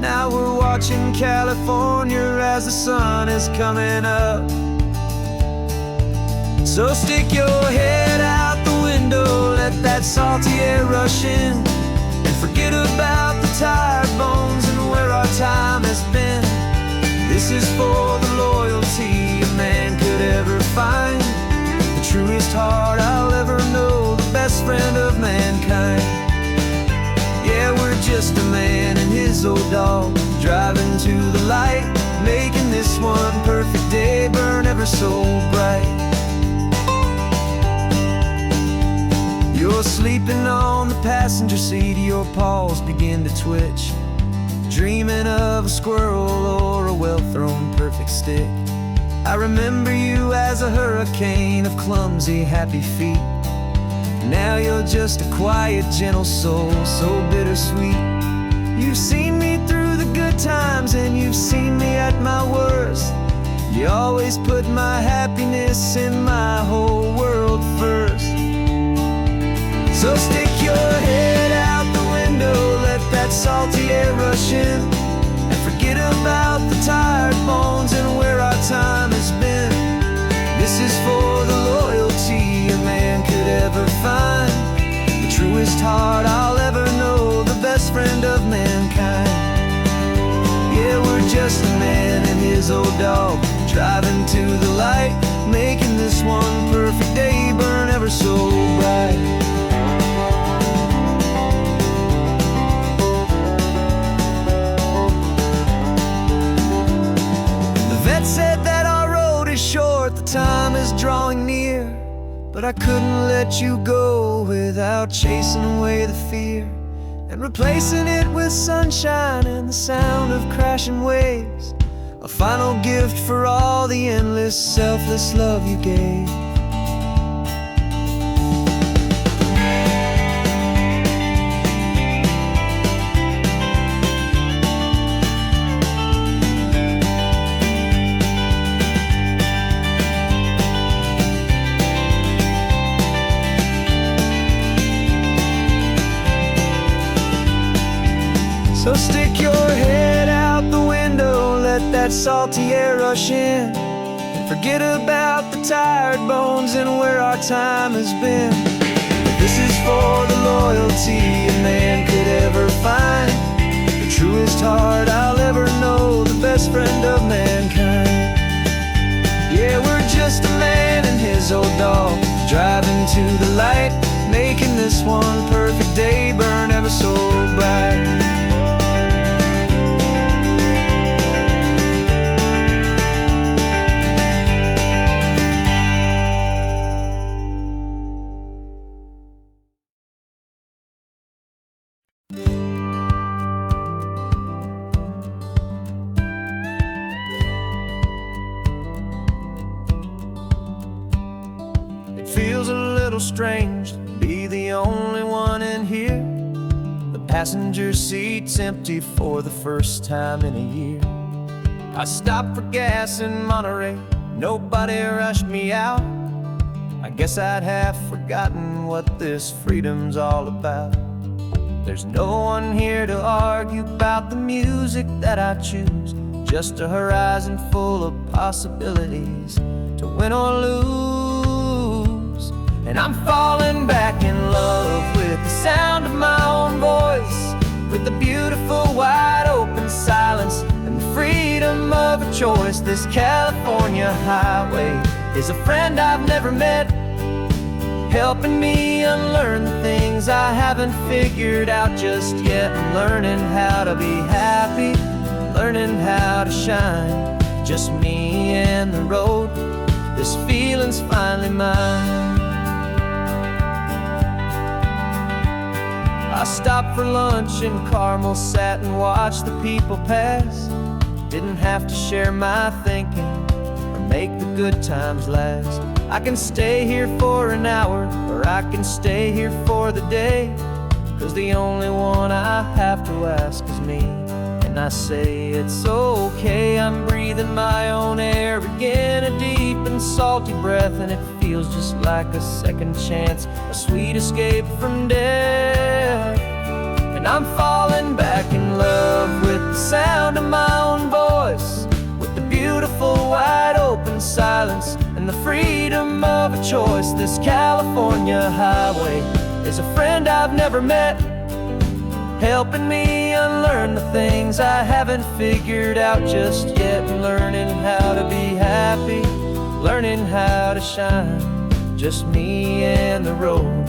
Now we're watching California as the sun is coming up. So stick your head out the window, let that salty air rush in, and forget about the tired bones and where our time has been. This is for the loyalty a man could ever find, the truest heart I'll ever know, the best friend of mankind. Yeah, we're just a man and his old dog, driving to the light, making this one perfect day burn ever so bright. You're sleeping on the passenger seat, your paws begin to twitch, dreaming of a squirrel or a well-thrown perfect stick. I remember you as a hurricane of clumsy, happy feet. Now you're just a quiet, gentle soul, so bittersweet. You've seen me through the good times and you've seen me at my worst. You always put my happiness in my whole world first. So stick your head out the window, let that salty air rush in, and forget about the tired bones and where our time has been. This is for the loyalty a man could ever find, the truest heart I'll ever know, the best friend of mankind. Yeah, we're just a man and his old dog, driving to the light, making this one perfect day burn ever so bright. Said that our road is short, the time is drawing near, but I couldn't let you go without chasing away the fear and replacing it with sunshine and the sound of crashing waves, a final gift for all the endless, selfless love you gave. So stick your head out the window, let that salty air rush in, and forget about the tired bones and where our time has been. This is for the loyalty a man could ever find, the truest heart I'll ever know, the best friend of mankind. Yeah, we're just a man and his old dog, driving to the light, making this one perfect day burn ever so bright. Feels a little strange to be the only one in here. The passenger seat's empty for the first time in a year. I stopped for gas in Monterey, nobody rushed me out. I guess I'd half forgotten what this freedom's all about. There's no one here to argue about the music that I choose, just a horizon full of possibilities to win or lose. And I'm falling back in love with the sound of my own voice, with the beautiful wide open silence and the freedom of a choice. This California highway is a friend I've never met, helping me unlearn the things I haven't figured out just yet. I'm learning how to be happy, learning how to shine, just me and the road, this feeling's finally mine. I stopped for lunch in Carmel, sat and watched the people pass. Didn't have to share my thinking or make the good times last. I can stay here for an hour, or I can stay here for the day, 'cause the only one I have to ask is me. And I say it's okay, I'm breathing my own air again, a deep and salty breath, and it feels just like a second chance, a sweet escape from death. And I'm falling back in love with the sound of my own voice, with the beautiful wide open silence and the freedom of a choice. This California highway is a friend I've never met, helping me unlearn the things I haven't figured out just yet, and learning how to be happy, learning how to shine, just me and the road.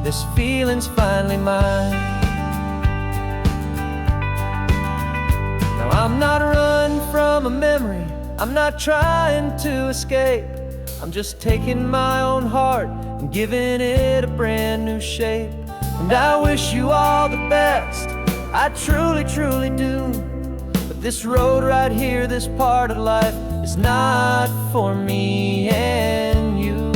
This feeling's finally mine. Now I'm not running from a memory, I'm not trying to escape, I'm just taking my own heart and giving it a brand new shape. And I wish you all the best, I truly, truly do. But this road right here, this part of life, is not for me and you.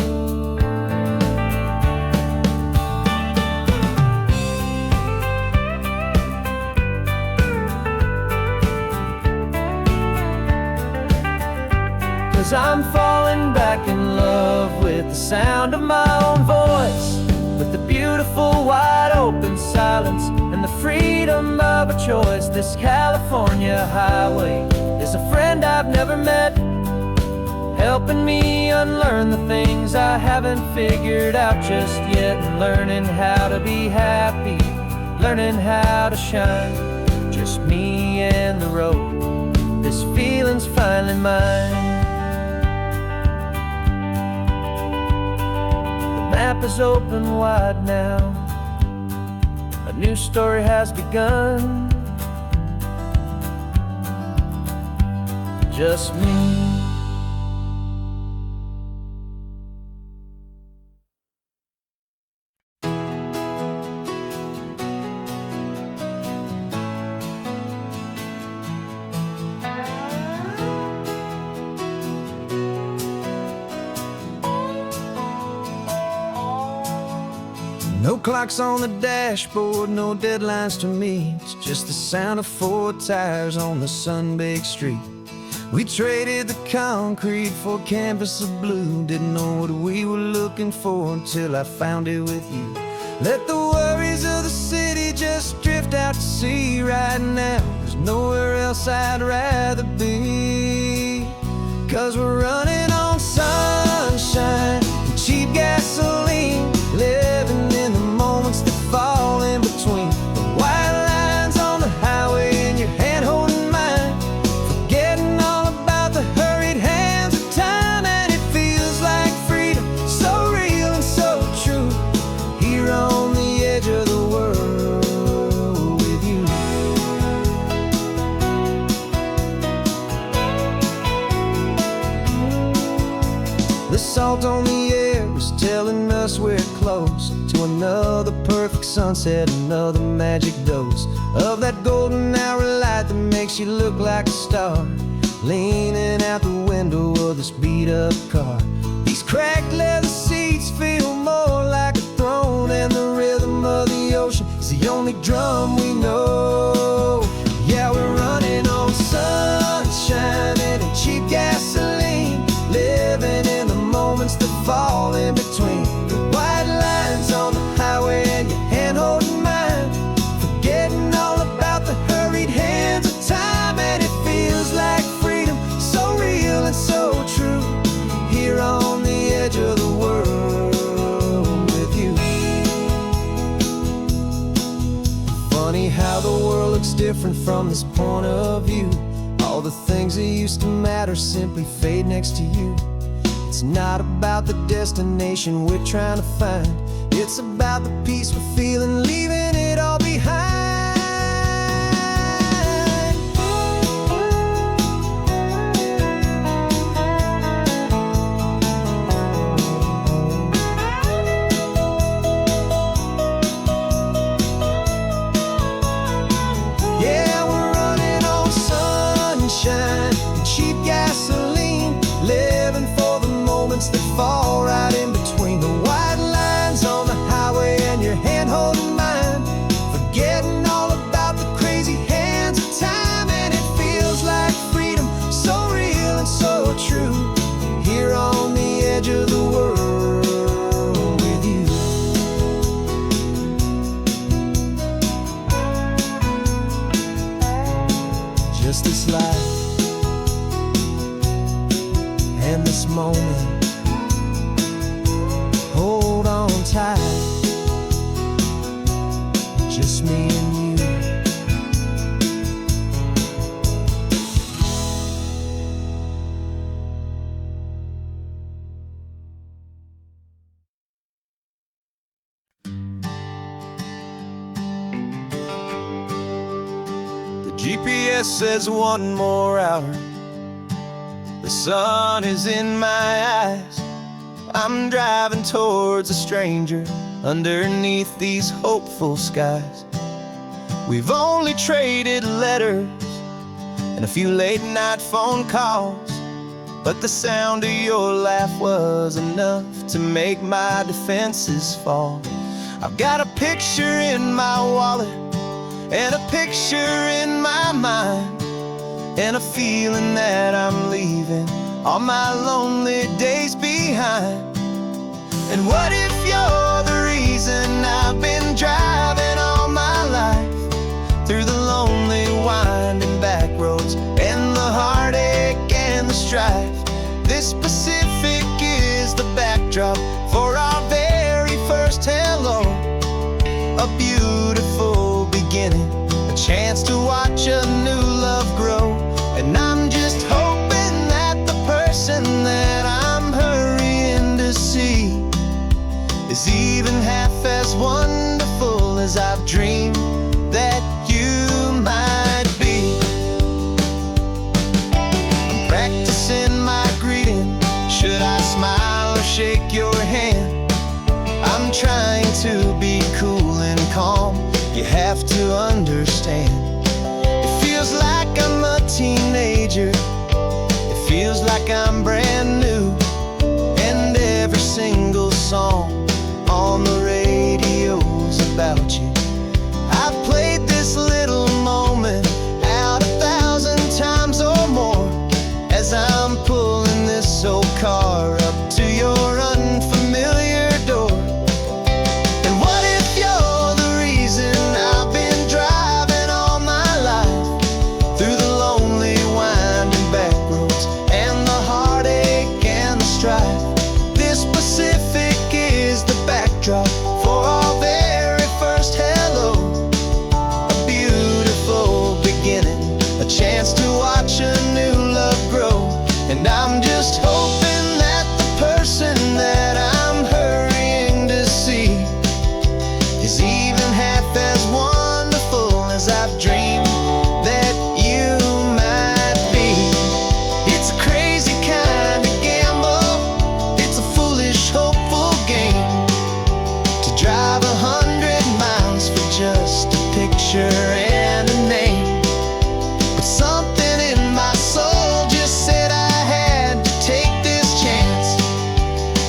Cause I'm falling back in love with the sound of my own voice, with the beautiful wide open silence and the freedom of a choice. This California highway is a friend I've never met, helping me unlearn the things I haven't figured out just yet, and learning how to be happy, learning how to shine, just me and the road. This feeling's finally mine. The map is open wide now, a new story has begun, just me. No clocks on the dashboard, no deadlines to meet, it's just the sound of 4 tires on the sun-baked street. We traded the concrete for a canvas of blue, didn't know what we were looking for until I found it with you. Let the worries of the city just drift out to sea right now, there's nowhere else I'd rather be. 'Cause we're running on sunshine and cheap gasoline, living in the moments that fall in between the white lines on the highway and your hand holding mine, forgetting all about the hurried hands of time. And it feels like freedom, so real and so true, here on the edge of the world with you. The salt on the air was telling us we're close to another perfect sunset, another magic dose of that golden hour light that makes you look like a star, leaning out the window of this beat-up car. These cracked leather seats feel more like a throne, and the rhythm of the ocean is the only drum we know. Yeah, we're running on sunshine and cheap gasoline, living in the moments that fall in between the white lines on the highway and your hand holding mine, forgetting all about the hurried hands of time. And it feels like freedom, so real and so true, here on the edge of the world with you. Funny how the world looks different from this point of view, all the things that used to matter simply fade next to you. It's not about the destination we're trying to find, it's about the peace we're feeling, leaving it all behind. Yeah, we're running on sunshine and cheap gasoline, living for the moments that fall just this life and this moment. Hold on tight, just me and you. The GPS says 1 more hour. The sun is in my eyes. I'm driving towards a stranger underneath these hopeful skies. We've only traded letters and a few late night phone calls, but the sound of your laugh was enough to make my defenses fall. I've got a picture in my wallet and a picture in my mind, and a feeling that I'm leaving all my lonely days behind. And what if you're the reason I've been driving all my life through the lonely winding back roads and the heartache and the strife? This Pacific is the backdrop for our very first hello. A beautiful beginning, a chance to watch a new love grow. And I'm just hoping that the person that I'm hurrying to see is even half as wonderful as I've dreamed that you might be. I'm practicing my greeting. Should I smile or shake your hand? I'm trying to be cool and calm. You have to understand. It feels like I'm a teenager. It feels like I'm brand new. And every single song on the radio's about you. I've played this little moment out 1,000 times or more as I'm pulling this old car up to your unfamiliar door. And what if you're the reason I've been driving all my life through the lonely winding back roads and the heartache and the strife? This Pacific is the backdrop for our very first hello. A beautiful beginning, a chance to watch a new love grow. And I'm just hoping that the person that I'm hurrying to see is even half as wonderful as I've dreamed that you might be. It's a crazy kind of gamble. It's a foolish, hopeful game to drive 100 miles for just a picture and a name. But something in my soul just said I had to take this chance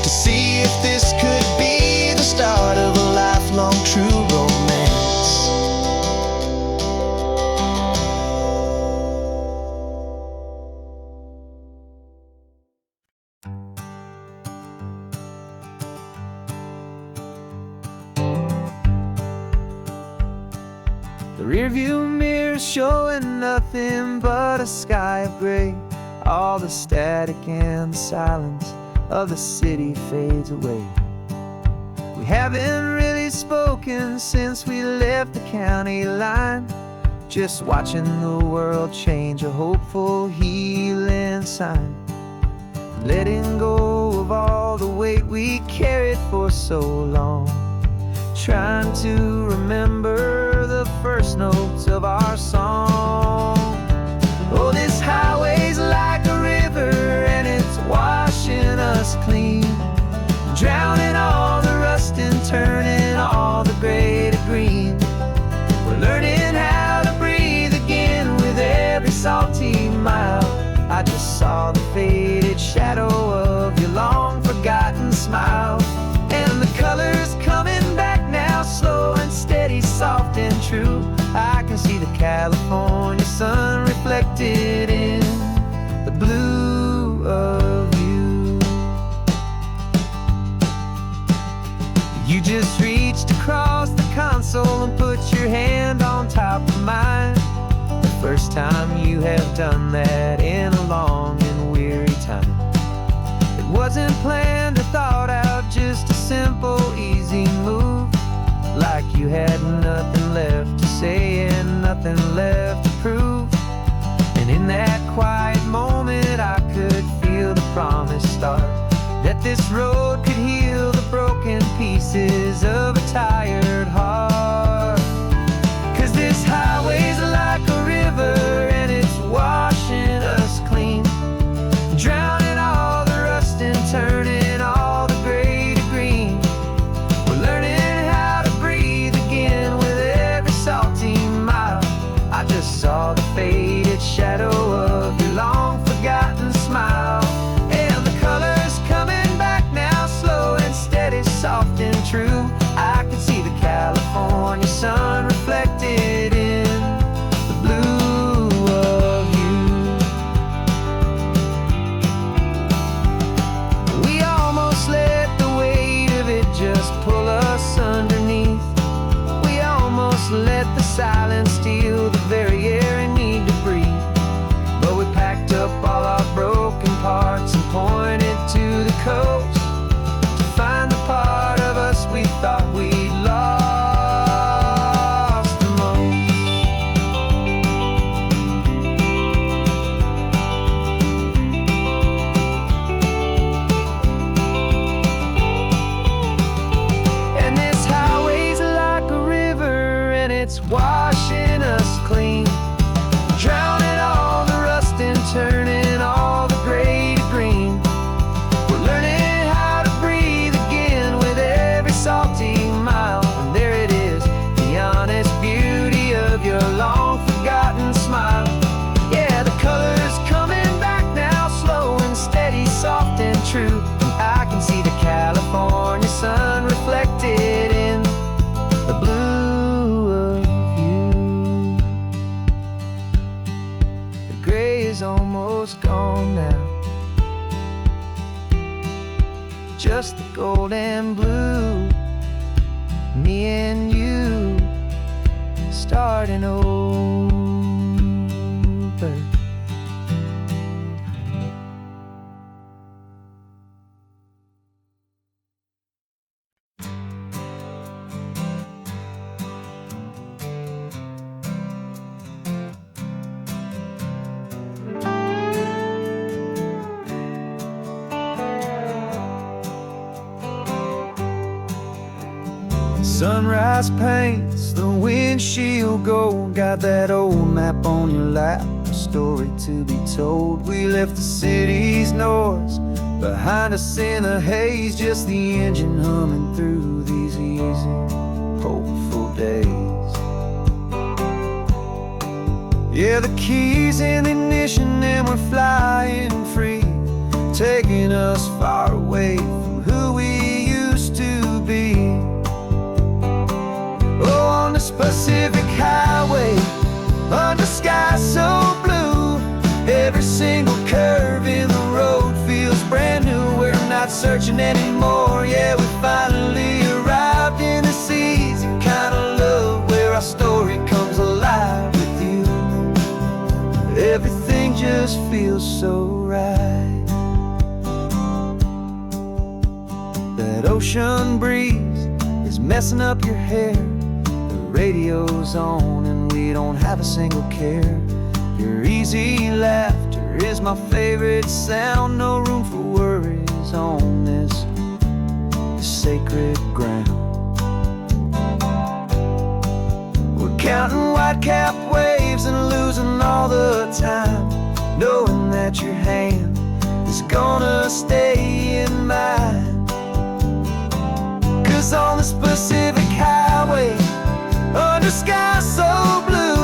to see if this could be the start of a lifelong true romance. The rearview mirror's showing nothing but a sky of gray. All the static and the silence of the city fades away. We haven't really spoken since we left the county line, just watching the world change, a hopeful healing sign. Letting go of all the weight we carried for so long, trying to remember the first notes of our song. Oh, this highway's like a river and it's washing us clean, drowning all the rust and turning all the gray to green. We're learning how to breathe again with every salty mile. I just saw the faded shadow of your long forgotten smile, and the colors coming back now, slow and steady, soft and true. I can see the California sun reflected in the blue of you. You just reached across the console and put your hand on top of mine. The first first time you have done that in a long and weary time. It wasn't planned or thought out, just a simple, easy move. Like you had nothing left to say and nothing left to prove. And in that quiet moment I could feel the promise start, that this road could heal the broken pieces of a tired heart. 'Cause this highway's like a river and it's washing us clean, drowning all the rust and turning all the gray to green. We're learning how to breathe again with every salty mile. I just saw the faded shadow of your long forgotten smile. And the colors coming back now, slow and steady, soft and true. I could see the California sun reflected in the blue of you. We almost let the weight of it just pull us underneath. We almost let the silence steal the very air I need to breathe. But we packed up all our broken parts and pointed to the coast to find the part of us we thought we'd lost the most. And this highway's like a river and it's washing us clean, drowning all the rust and turning all the gray to green. We're learning how to breathe again with every salty mile. And there it is, the honest beauty of your long forgotten smile. Yeah, the colors coming back now, slow and steady, soft and true. I can see the California sun reflected in the blue of you. The gray is almost gone now, just the gold and blue. Me and you starting over. Sunrise paints the windshield gold. Got that old map on your lap, a story to be told. We left the city's noise behind us in the haze, just the engine humming through these easy, hopeful days. Yeah, the keys in the ignition and we're flying free, taking us far away from who we used to be. Oh, on this Pacific highway, under sky so blue, every single curve in the road feels brand new. We're not searching anymore, yeah, we finally arrived in this easy kind of love, where our story comes alive with you. Everything just feels so right. That ocean breeze is messing up your hair, radio's on and we don't have a single care. Your easy laughter is my favorite sound. No room for worries on this sacred ground. We're counting white-capped waves and losing all the time, knowing that your hand is gonna stay in mine. 'Cause on this Pacific highway, under sky so blue,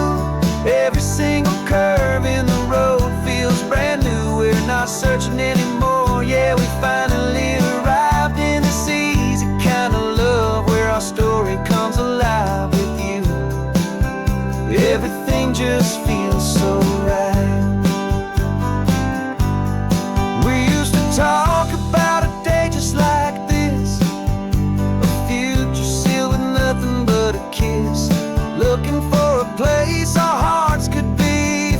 every single curve in the road feels brand new. We're not searching anymore, yeah, we finally arrived in this easy kind of love, where our story comes alive with you. Everything just feels so right. We used to talk about a day just like this, a future sealed with nothing but a kiss, looking for a place our hearts could be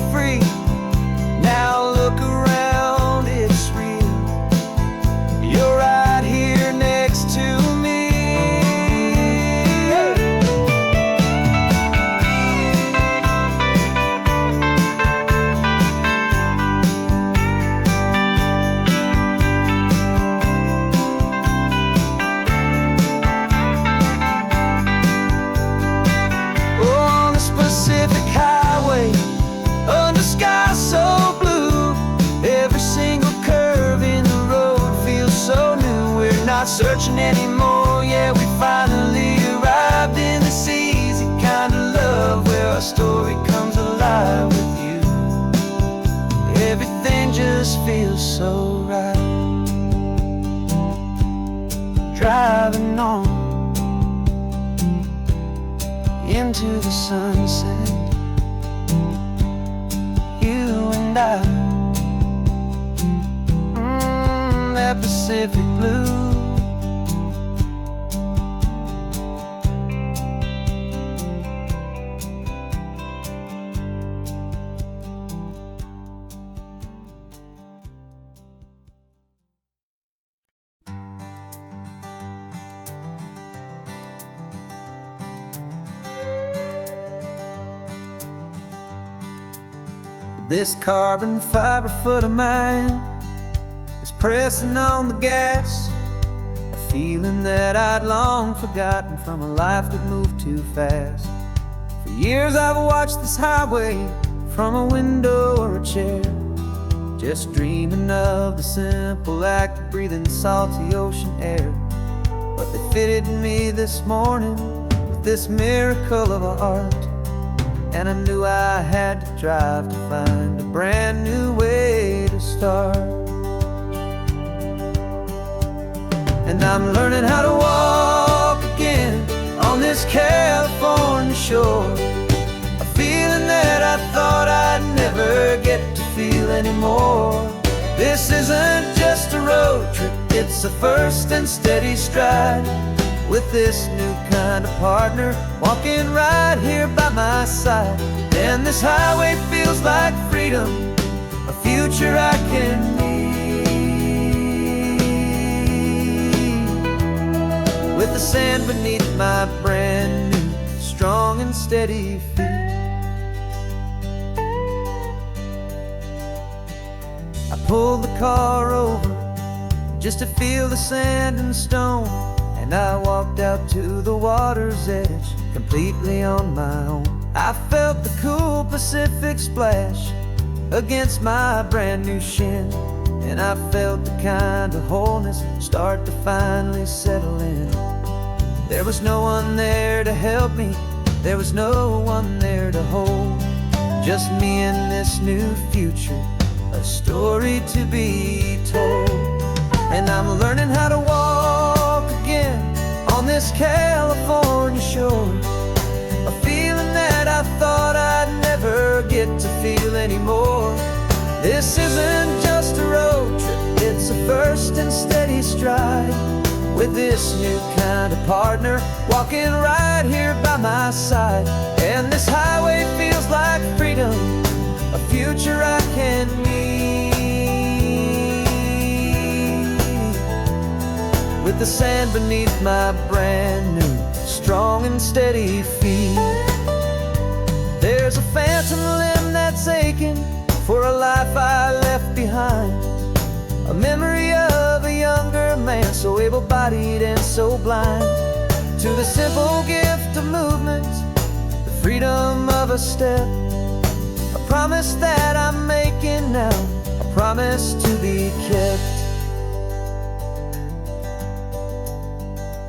searching anymore. Yeah, we finally arrived in this easy kind of love where our story comes alive with you. Everything just feels so right. Driving on into the sunset, you and I, that Pacific blue. This carbon fiber foot of mine is pressing on the gas, a feeling that I'd long forgotten from a life that moved too fast. For years I've watched this highway from a window or a chair, just dreaming of the simple act of breathing salty ocean air. But they fitted me this morning with this miracle of art, and I knew I had to drive to find a brand new way to start. And I'm learning how to walk again on this California shore, a feeling that I thought I'd never get to feel anymore. This isn't just a road trip, it's a first and steady stride, with this new kind of partner walking right here by my side. And this highway feels like freedom, a future I can need, with the sand beneath my brand new strong and steady feet. I pulled the car over just to feel the sand and stone, and I walked out to the water's edge, completely on my own. I felt the cool Pacific splash against my brand new shin, and I felt the kind of wholeness start to finally settle in. There was no one there to help me, there was no one there to hold, just me and this new future, a story to be told. And I'm learning how to walk again on this California shore, a feeling that I thought I'd never get to feel anymore. This isn't just a road trip, it's a first and steady stride, with this new kind of partner walking right here by my side. And this highway feels like freedom, a future I can need, with the sand beneath my brand new strong and steady feet. There's a phantom limb that's aching for a life I left behind, a memory of a younger man so able-bodied and so blind, to the simple gift of movement, the freedom of a step, a promise that I'm making now, a promise to be kept.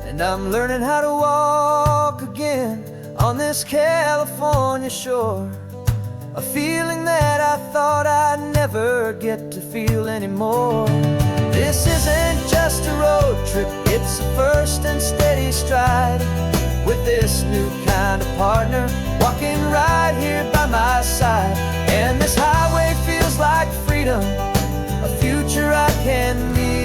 And I'm learning how to walk again on this California shore, a feeling that I thought I'd never get to feel anymore. This isn't just a road trip, it's a first and steady stride, with this new kind of partner walking right here by my side. And this highway feels like freedom, a future I can need,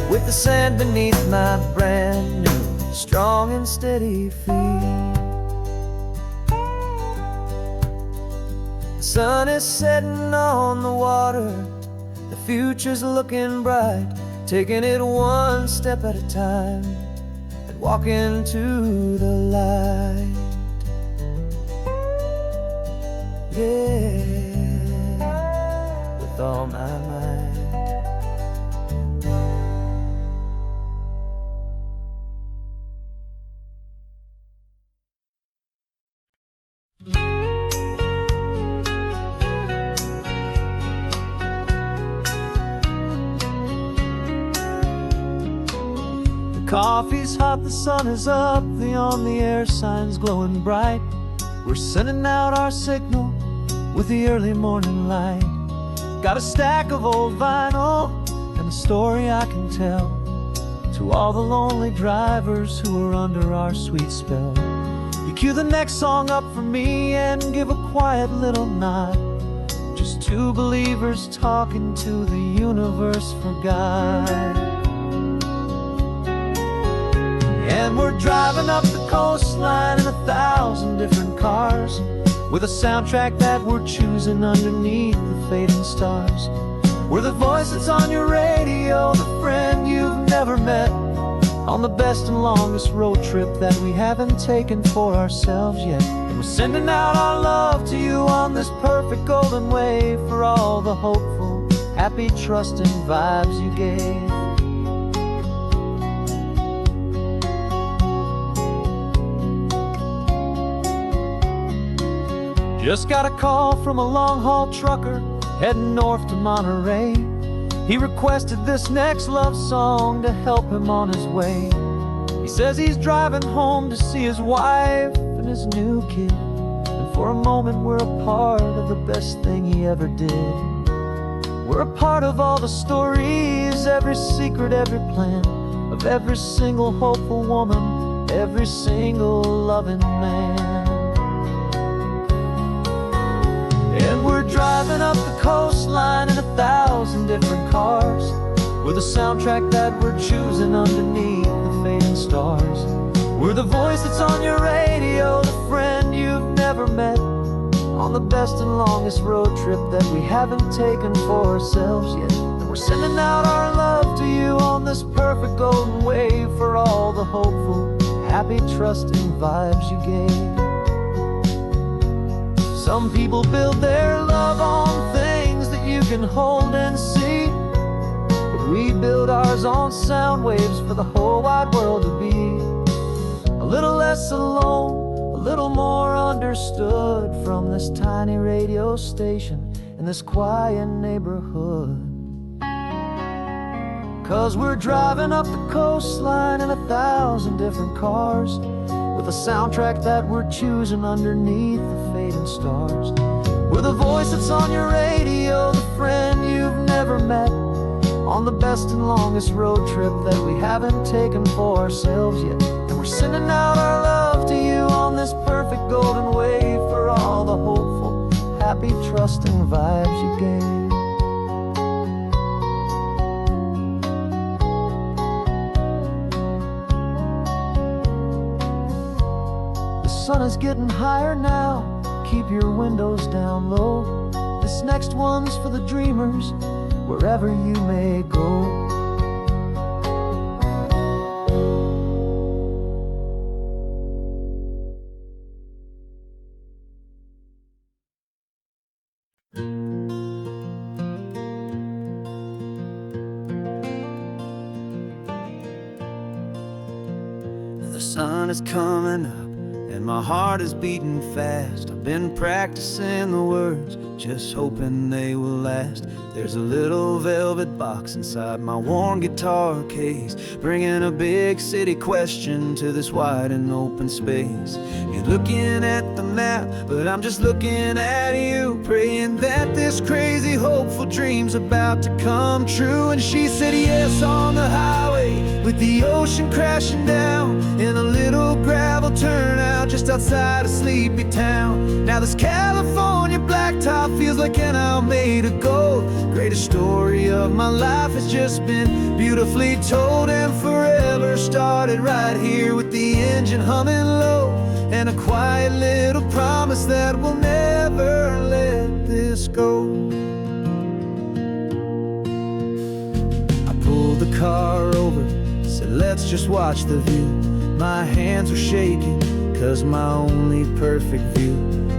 with the sand beneath my brand new strong and steady feet. The sun is setting on the water, the future's looking bright, taking it one step at a time and walking to the light. Yeah, with all my might. coffee's hot, the sun is up, the on-the-air sign's glowing bright. We're sending out our signal with the early morning light. Got a stack of old vinyl and a story I can tell to all the lonely drivers who are under our sweet spell. You cue the next song up for me and give a quiet little nod. Just two believers talking to the universe for God. And we're driving up the coastline in 1,000 different cars, with a soundtrack that we're choosing underneath the fading stars. We're the voice that's on your radio, the friend you've never met, on the best and longest road trip that we haven't taken for ourselves yet. And we're sending out our love to you on this perfect golden wave, for all the hopeful, happy, trusting vibes you gave. Just got a call from a long-haul trucker heading north to Monterey. He requested this next love song to help him on his way. He says he's driving home to see his wife and his new kid, and for a moment we're a part of the best thing he ever did. We're a part of all the stories, every secret, every plan, of every single hopeful woman, every single loving man. And we're driving up the coastline in 1,000 different cars, with a soundtrack that we're choosing underneath the fading stars. We're the voice that's on your radio, the friend you've never met, on the best and longest road trip that we haven't taken for ourselves yet. And we're sending out our love to you on this perfect golden wave, for all the hopeful, happy, trusting vibes you gave. Some people build their love on things that you can hold and see, but we build ours on sound waves for the whole wide world to be a little less alone, a little more understood, from this tiny radio station in this quiet neighborhood. 'Cause we're driving up the coastline in 1,000 different cars, with a soundtrack that we're choosing underneath the fading stars. We're the voice that's on your radio, the friend you've never met, on the best and longest road trip that we haven't taken for ourselves yet. And we're sending out our love to you on this perfect golden wave, for all the hopeful, happy, trusting vibes you gave. The sun is getting higher now, keep your windows down low. This next one's for the dreamers, wherever you may go. The sun is coming up and my heart is beating fast. I've been practicing the words, just hoping they will last. There's a little velvet box inside my worn guitar case, bringing a big city question to this wide and open space. You're looking at the map, but I'm just looking at you, praying that this crazy hopeful dream's about to come true. And she said yes on the highway, with the ocean crashing down, in a little gravel turnout just outside of sleepy town. Now this California blacktop feels like an hour made of gold. Greatest story of my life has just been beautifully told, and forever started right here with the engine humming low, and a quiet little promise that we'll never let this go. I pulled the car over, said let's just watch the view. My hands were shaking, 'cause my only perfect view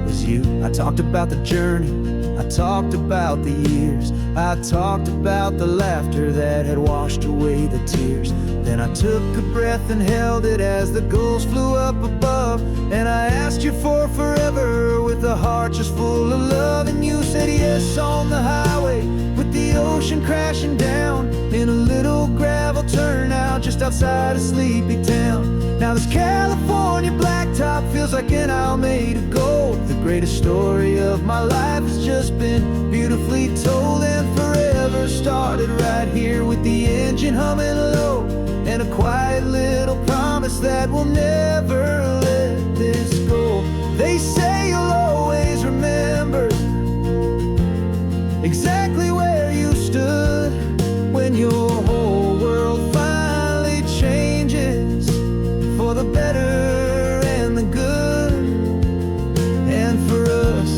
was you. I talked about the journey, I talked about the years, I talked about the laughter that had washed away the tears. Then I took a breath and held it as the gulls flew up above, and I asked you for forever with a heart just full of love. And you said yes on the highway, with the ocean crashing down, in a little grass gravel turnout just outside of Sleepy Town. Now this California blacktop feels like an Alameda Gold. The greatest story of my life has just been beautifully told, and forever started right here with the engine humming low, and a quiet little promise that we'll never let this go. They say you'll always remember exactly where you stood when your whole world finally changes for the better and the good. And for us,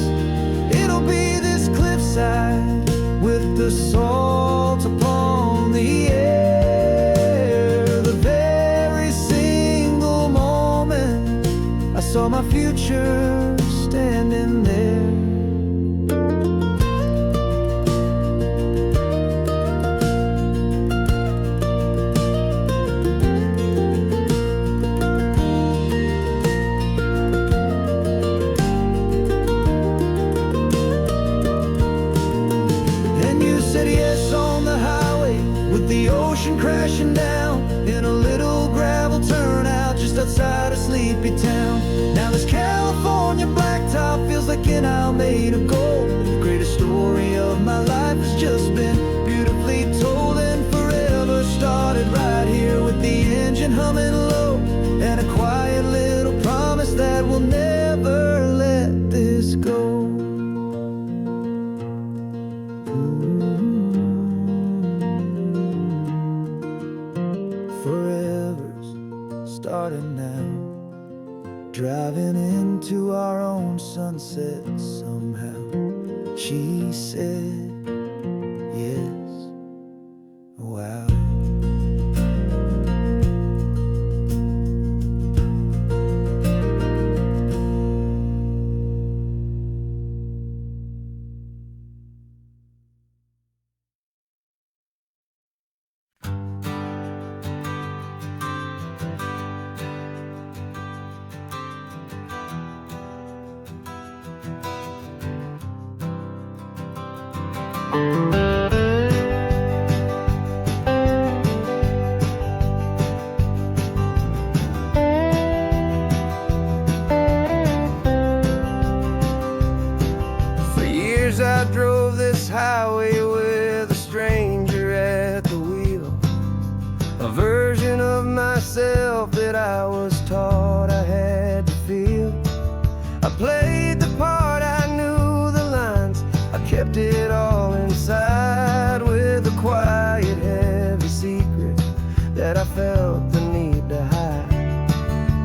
it'll be this cliffside with the salt upon the air. The very single moment I saw my future standing there. The ocean crashing down in a little gravel turnout just outside of Sleepy Town. Now this California blacktop feels like an Alameda Gold. The greatest story of my life has just been beautifully told, and forever started right here with the engine humming low, and a quiet little promise that we'll never let this go. Forever's starting now, driving into our own sunset somehow. She said, yes, wow. For years I drove this highway with a stranger at the wheel, a version of myself that I was taught I had to feel. I played the part, I knew the lines, I kept it all inside with a quiet, heavy secret that I felt the need to hide.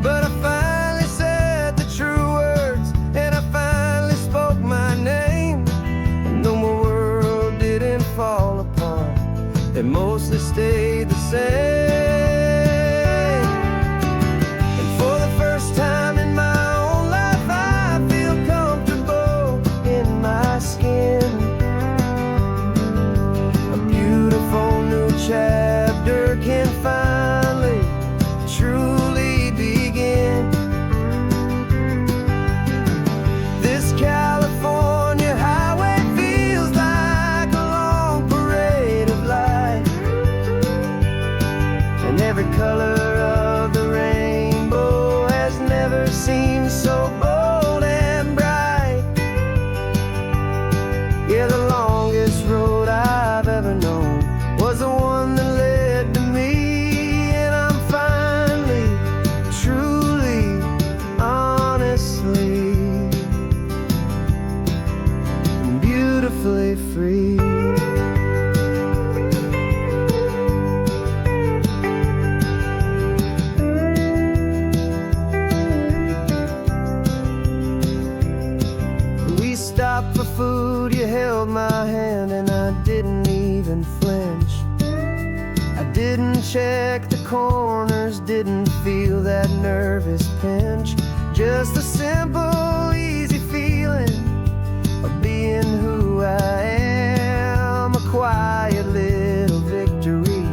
But I finally said the true words, and I finally spoke my name, and though my world didn't fall apart, it mostly stayed the same. And for the first time in my own life, I feel comfortable in my skin. A beautiful new chapter can finally truly begin. This California highway feels like a long parade of light, and every color of the rainbow has never seemed so bold and bright. Yeah, the longest road I've ever known was the one that led to me, and I'm finally, truly, honestly, and beautifully free. We stopped for food, you held my hand, and I didn't even flinch. I didn't check the corners, didn't feel that nervous pinch. Just a simple, easy feeling of being who I am. A quiet little victory,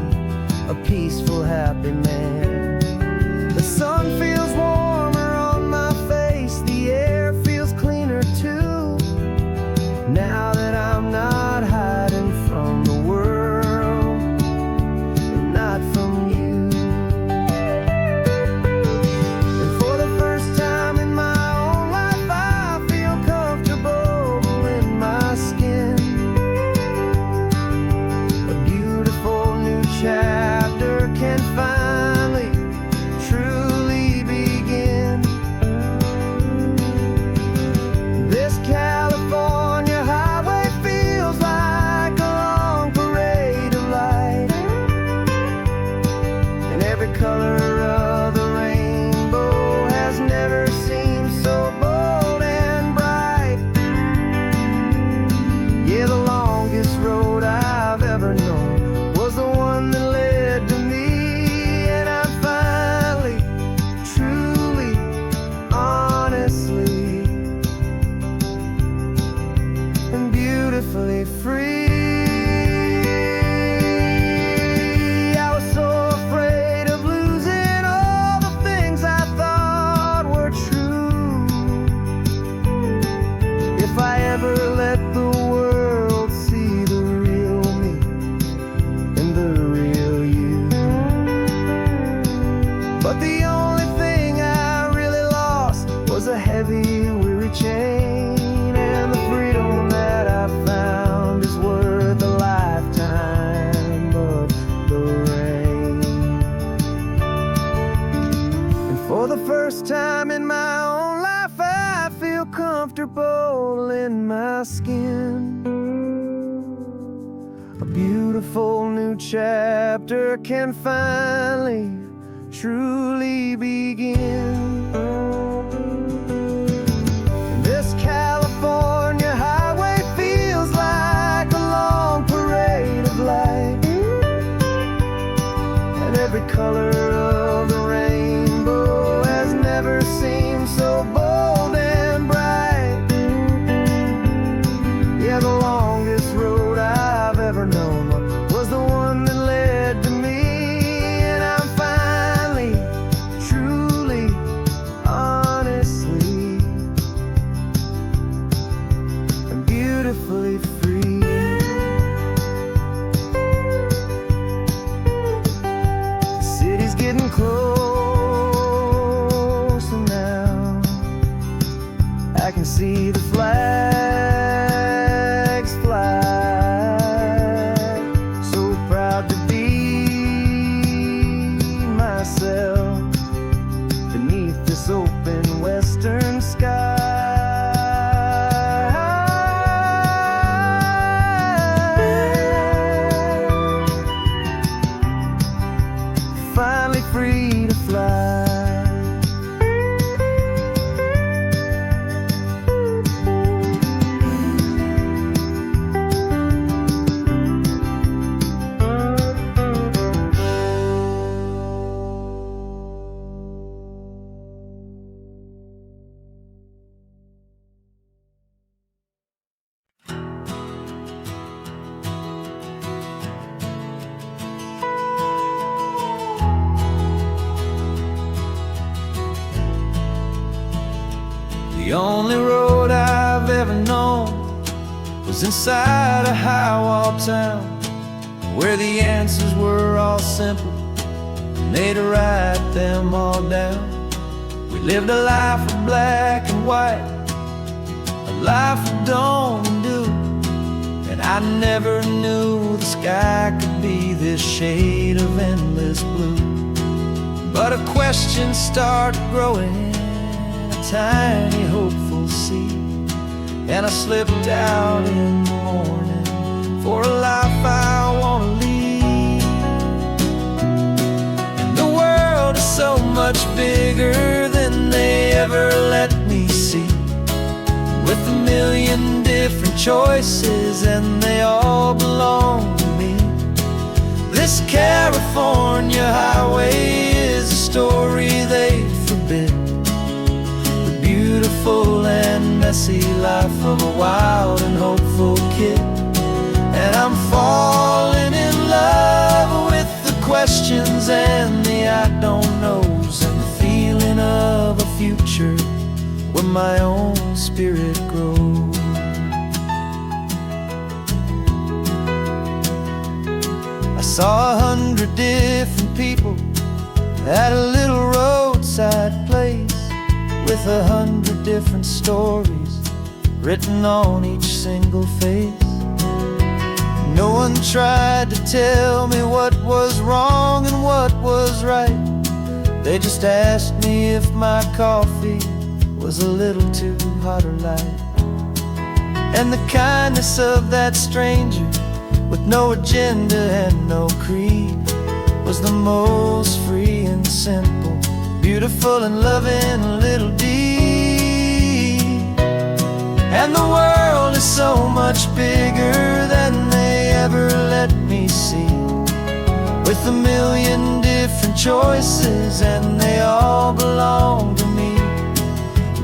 a peaceful, happy man. The sun feels warmer on my face, the air feels cleaner too, now that I'm not hiding from the world, and not a heavy, weary chain, and the freedom that I found is worth a lifetime of the rain. And for the first time in my own life, I feel comfortable in my skin. A beautiful new chapter can finally, truly begin. This California highway feels like a long parade of light, and every color of the rainbow has never seemed so bold and bright. Yeah, the longest road I've ever known was the one that led to me, and I'm finally, truly, honestly, and beautifully free. The city's getting closer now. I can see the flags fly. So proud to be myself beneath this open western sky. Finally free to fly. The only road I've ever known was inside a high-wall town, where the answers were all simple, and they'd write them all down. We lived a life of black and white, a life of dawn and dew, and I never knew the sky could be this shade of endless blue. But a question started growing, tiny hopeful seed, and I slipped out in the morning for a life I want to lead. And the world is so much bigger than they ever let me see, with a million different choices and they all belong to me. This California highway is a story they forbid, beautiful and messy life of a wild and hopeful kid. And I'm falling in love with the questions and the I don't knows, and the feeling of a future where my own spirit grows. I saw 100 different people at a little roadside place, with 100 different stories written on each single face. No one tried to tell me what was wrong and what was right. They just asked me if my coffee was a little too hot or light. And the kindness of that stranger, with no agenda and no creed, was the most free and simple, beautiful and loving little deed. And the world is so much bigger than they ever let me see, with a million different choices and they all belong to me.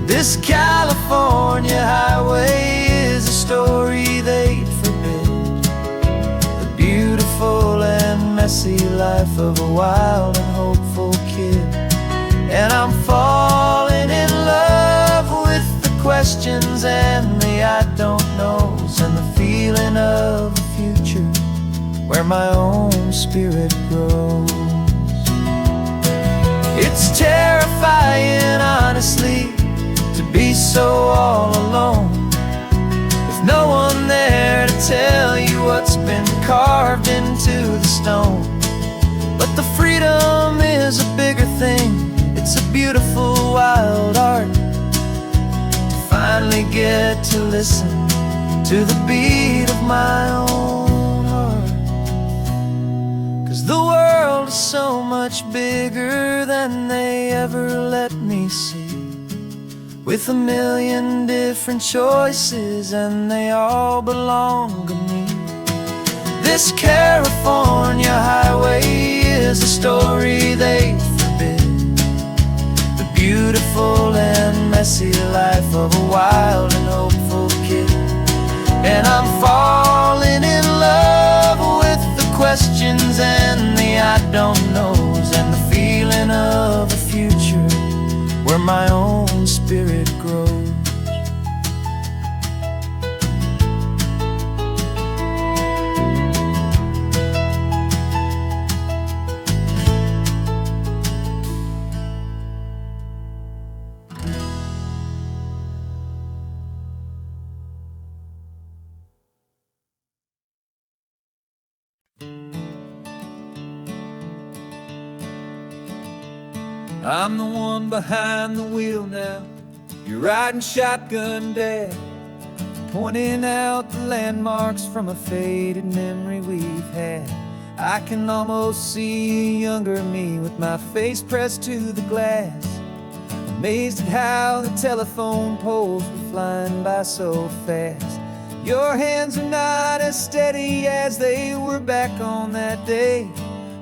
This California highway is a story they'd forbid, the beautiful and messy life of a wild and hopeful kid. And I'm falling in love with the questions and the I don't knows, and the feeling of a future where my own spirit grows. It's terrifying, honestly, to freedom is a bigger thing. It's a beautiful, wild art to finally get to listen to the beat of my own heart. 'Cause the world is so much bigger than they ever let me see, with a million different choices and they all belong to me. This California highway is a story they forbid, the beautiful and messy life of a wild and hopeful kid. And I'm falling in love with the questions and the I don't knows, and the feeling of a future where my own spirit grows. I'm the one behind the wheel now. You're riding shotgun, Dad, pointing out the landmarks from a faded memory we've had. I can almost see a younger me with my face pressed to the glass, amazed at how the telephone poles were flying by so fast. Your hands are not as steady as they were back on that day,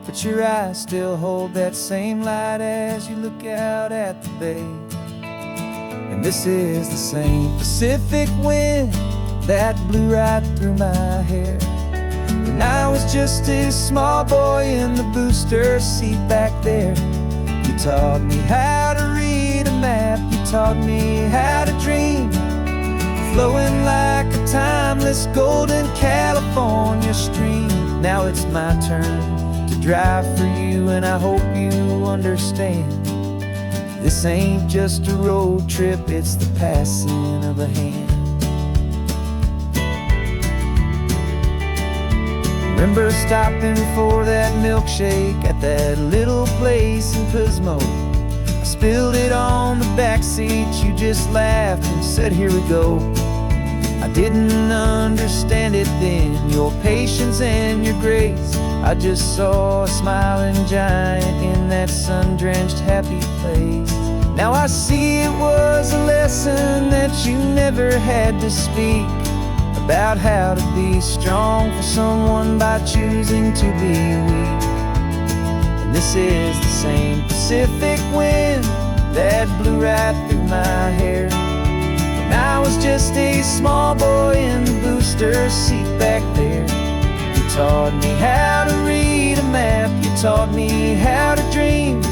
but your eyes still hold that same light as you look out at the bay. And this is the same Pacific wind that blew right through my hair when I was just a small boy in the booster seat back there. You taught me how to read a map, you taught me how to dream, flowing like a timeless golden California stream. Now it's my turn to drive for you, and I hope you understand. This ain't just a road trip, it's the passing of a hand. Remember stopping for that milkshake at that little place in Pismo? I spilled it on the back seat, you just laughed and said, "Here we go." I didn't understand it then, your patience and your grace. I just saw a smiling giant in that sun-drenched happy place. Now I see it was a lesson that you never had to speak, about how to be strong for someone by choosing to be weak. And this is the same Pacific wind that blew right through my hair when I was just a small boy in the booster seat back there. You taught me how to read a map, you taught me how to dream,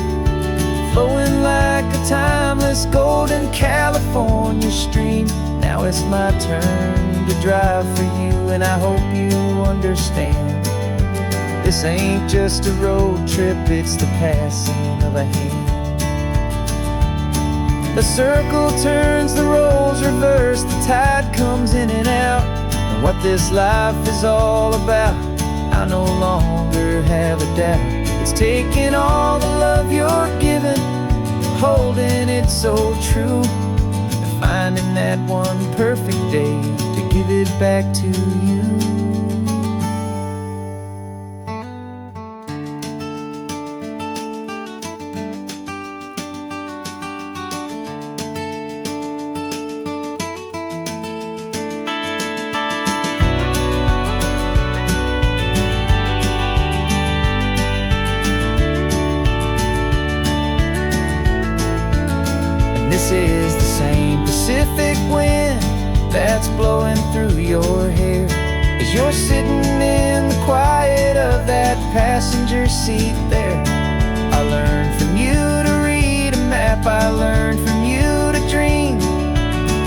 flowing like a timeless golden California stream. Now it's my turn to drive for you, and I hope you understand. This ain't just a road trip, it's the passing of a hand. The circle turns, the roles reverse, the tide comes in and out. And what this life is all about, I no longer have a doubt. It's taking all the love you're giving, holding it so true, and finding that one perfect day to give it back to you. This is the same Pacific wind that's blowing through your hair as you're sitting in the quiet of that passenger seat there. I learned from you to read a map, I learned from you to dream,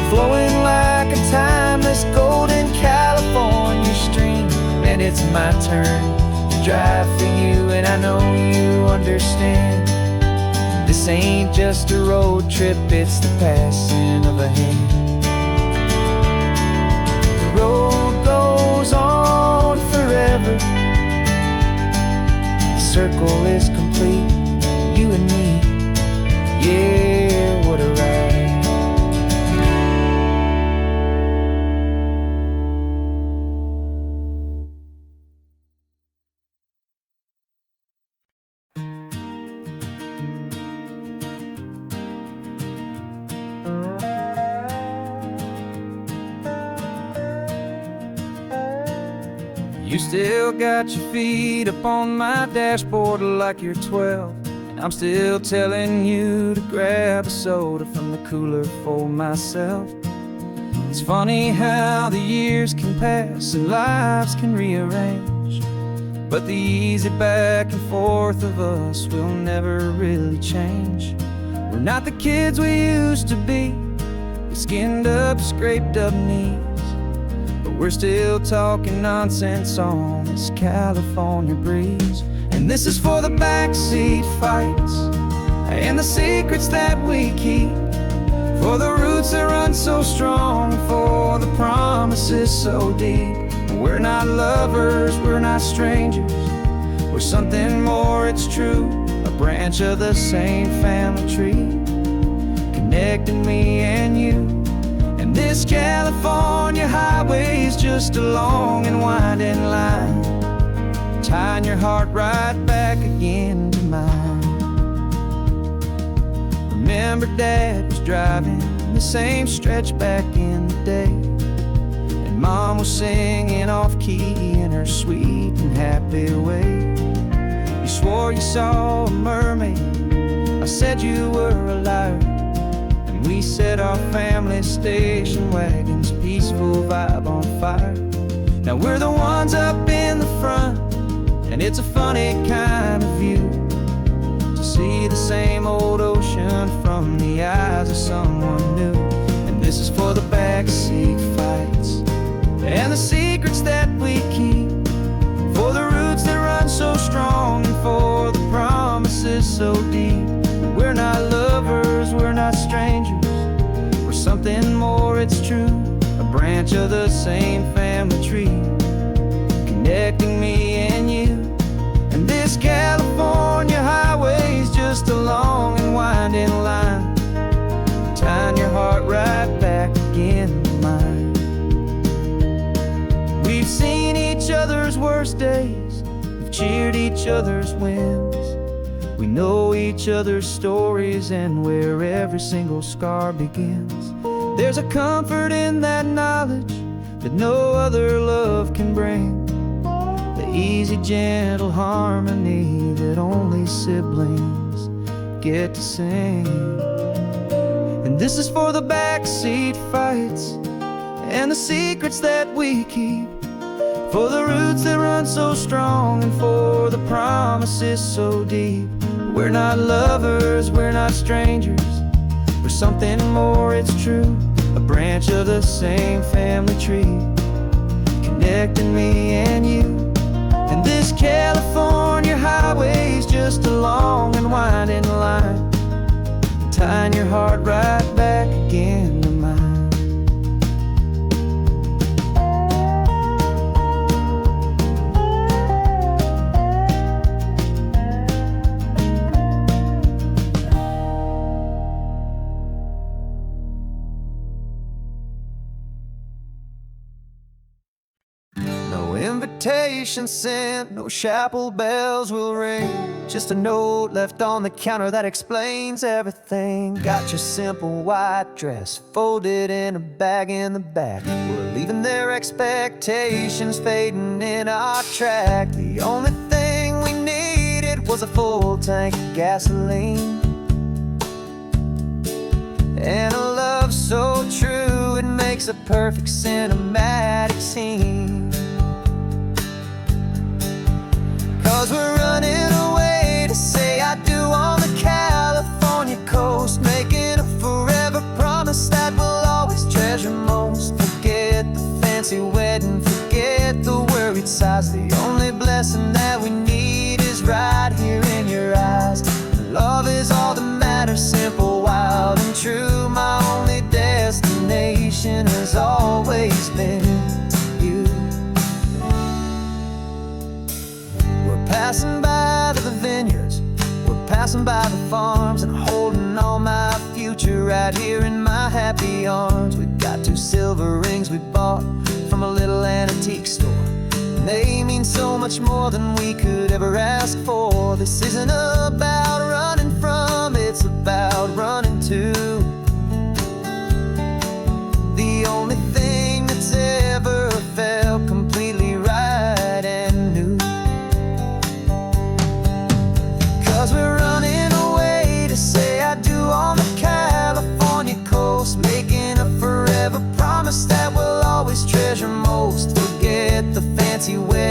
flowing like a timeless golden California stream. And it's my turn to drive for you, and I know you understand. This ain't just a road trip, it's the passing of a hand. The road goes on forever, the circle is complete. You still got your feet up on my dashboard like you're 12, and I'm still telling you to grab a soda from the cooler for myself. It's funny how the years can pass and lives can rearrange, but the easy back and forth of us will never really change. We're not the kids we used to be, with skinned up, scraped up knees, but we're still talking nonsense on this California breeze. And this is for the backseat fights and the secrets that we keep, for the roots that run so strong, for the promises so deep. We're not lovers, we're not strangers, we're something more, it's true. A branch of the same family tree, connecting me and you. And this California highway is just a long and winding line, tying your heart right back again to mine. Remember Dad was driving the same stretch back in the day, and Mom was singing off-key in her sweet and happy way. You swore you saw a mermaid, I said you were a liar, and we set our family station wagon's peaceful vibe on fire. Now we're the ones up in the front, and it's a funny kind of view to see the same old ocean from the eyes of someone new. And this is for the backseat fights and the secrets that we keep, for the roots that run so strong and for the promises so deep. We're not lovers, we're not strangers, we're something more, it's true. A branch of the same family tree, connecting me and you. And this California highway is just a long and winding line, tying your heart right back again to mine. We've seen each other's worst days, we've cheered each other's wins, we know each other's stories and where every single scar begins. There's a comfort in that knowledge that no other love can bring, the easy, gentle harmony that only siblings get to sing. And this is for the backseat fights and the secrets that we keep, for the roots that run so strong and for the promises so deep. We're not lovers, we're not strangers, we're something more, it's true. A branch of the same family tree, connecting me and you. And this California highway is just a long and winding line, tying your heart right back again to mine. No invitation sent, no chapel bells will ring, just a note left on the counter that explains everything. Got your simple white dress folded in a bag in the back, we're leaving their expectations fading in our track. The only thing we needed was a full tank of gasoline, and a love so true it makes a perfect cinematic scene. 'Cause we're running away to say I do on the California coast, making a forever promise that we'll always treasure most. Forget the fancy wedding, forget the worried sighs, the only blessing that we need is right here in your eyes. Love is all that matters, simple, wild and true. My only destination has always been you. We're passing by the vineyards, we're passing by the farms, and holding all my future right here in my happy arms. We've got 2 silver rings we bought from a little antique store, and they mean so much more than we could ever ask for. This isn't about running from, it's about running to. The only thing that's ever felt completely right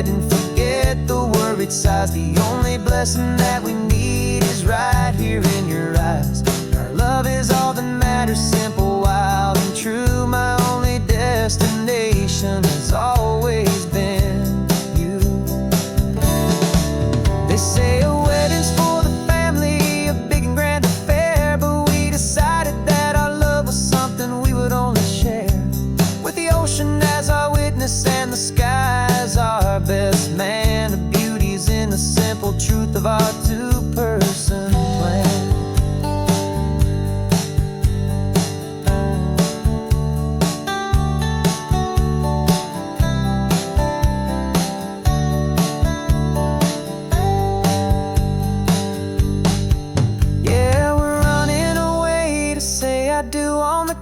wedding, forget the worried sighs. The only blessing that we need is right here in your eyes. Our love is all that matters, simple, wild, and true. My only destination has always been you. They say a wedding's for the family, a big and grand affair, but we decided that our love was something we would only share with the ocean as our witness and the sky as our best man. The beauty's in the simple truth of our two-person plan.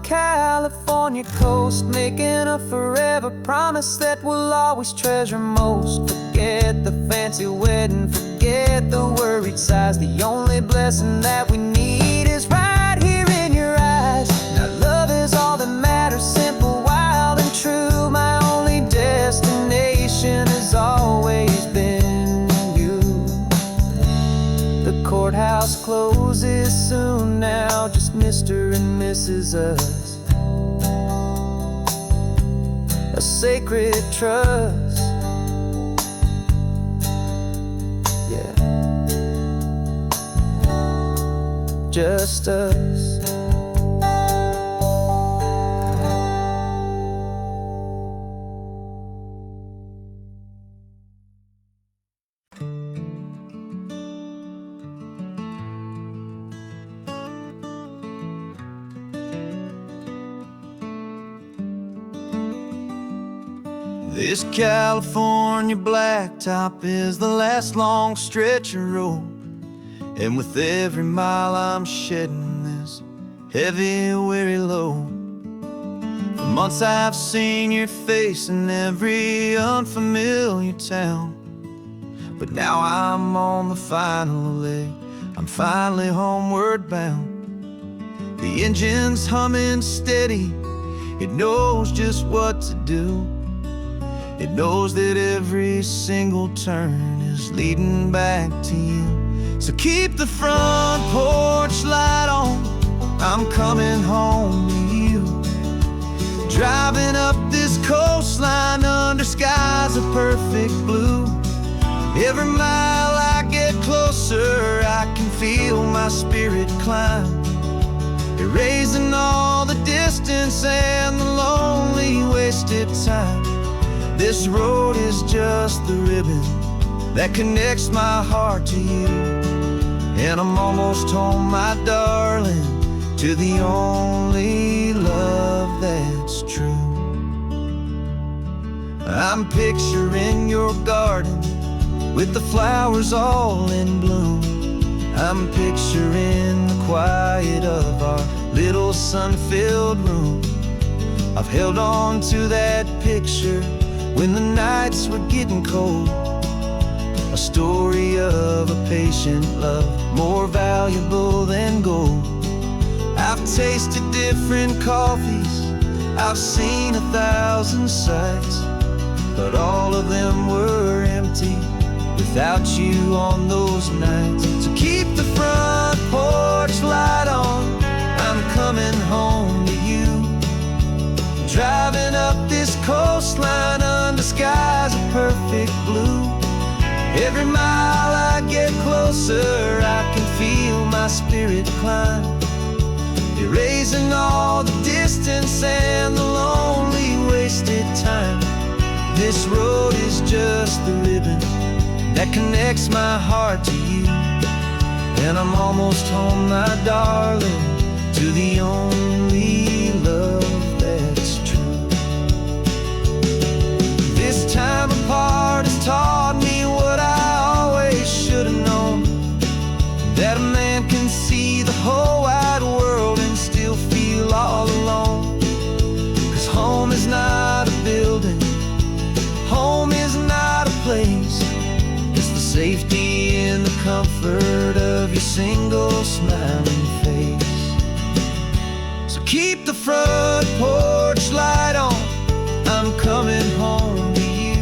California coast, making a forever promise that we'll always treasure most. Forget the fancy wedding, forget the worried sighs. The only blessing that we need is right here in your eyes. Now love is all that matters, simple, wild, and true. My only destination has always been you. The courthouse closes soon now, just Mr. and Mrs. Us. A sacred trust, yeah, just us. This California blacktop is the last long stretch of road, and with every mile I'm shedding this heavy, weary load. For months I've seen your face in every unfamiliar town, but now I'm on the final leg, I'm finally homeward bound. The engine's humming steady, it knows just what to do. It knows that every single turn is leading back to you. So keep the front porch light on, I'm coming home to you. Driving up this coastline under skies of perfect blue. Every mile I get closer, I can feel my spirit climb, erasing all the distance and the lonely wasted time. This road is just the ribbon that connects my heart to you, and I'm almost home, my darling, to the only love that's true. I'm picturing your garden with the flowers all in bloom. I'm picturing the quiet of our little sun-filled room. I've held on to that picture when the nights were getting cold, a story of a patient love, more valuable than gold. I've tasted different coffees, I've seen 1,000 sights, but all of them were empty without you on those nights. So keep the front porch light on, I'm coming home to you. Driving up this coastline under skies of perfect blue. Every mile I get closer, I can feel my spirit climb, erasing all the distance and the lonely wasted time. This road is just the ribbon that connects my heart to you, and I'm almost home, my darling, to the only love that's true. This time apart has taught me what I always should have known, that a man can see the whole wide world and still feel all alone. 'Cause home is not a building, home is not a place, it's the safety and the comfort of your single smiling face. So keep the front porch light on, I'm coming home to you.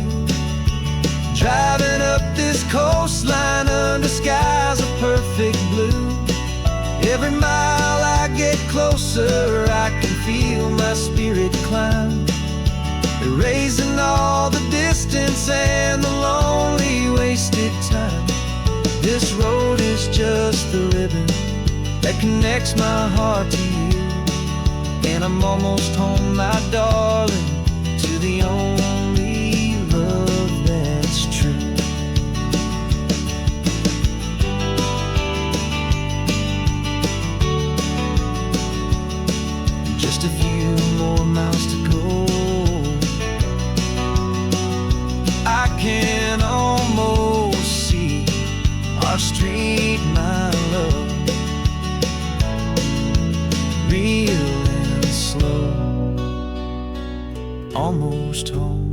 closer, I can feel my spirit climb, erasing all the distance and the lonely wasted time. This road is just the ribbon that connects my heart to you, and I'm almost home, my darling, to the only love that's true. Just a few more miles to go, I can almost see our street, my love, real and slow, almost home.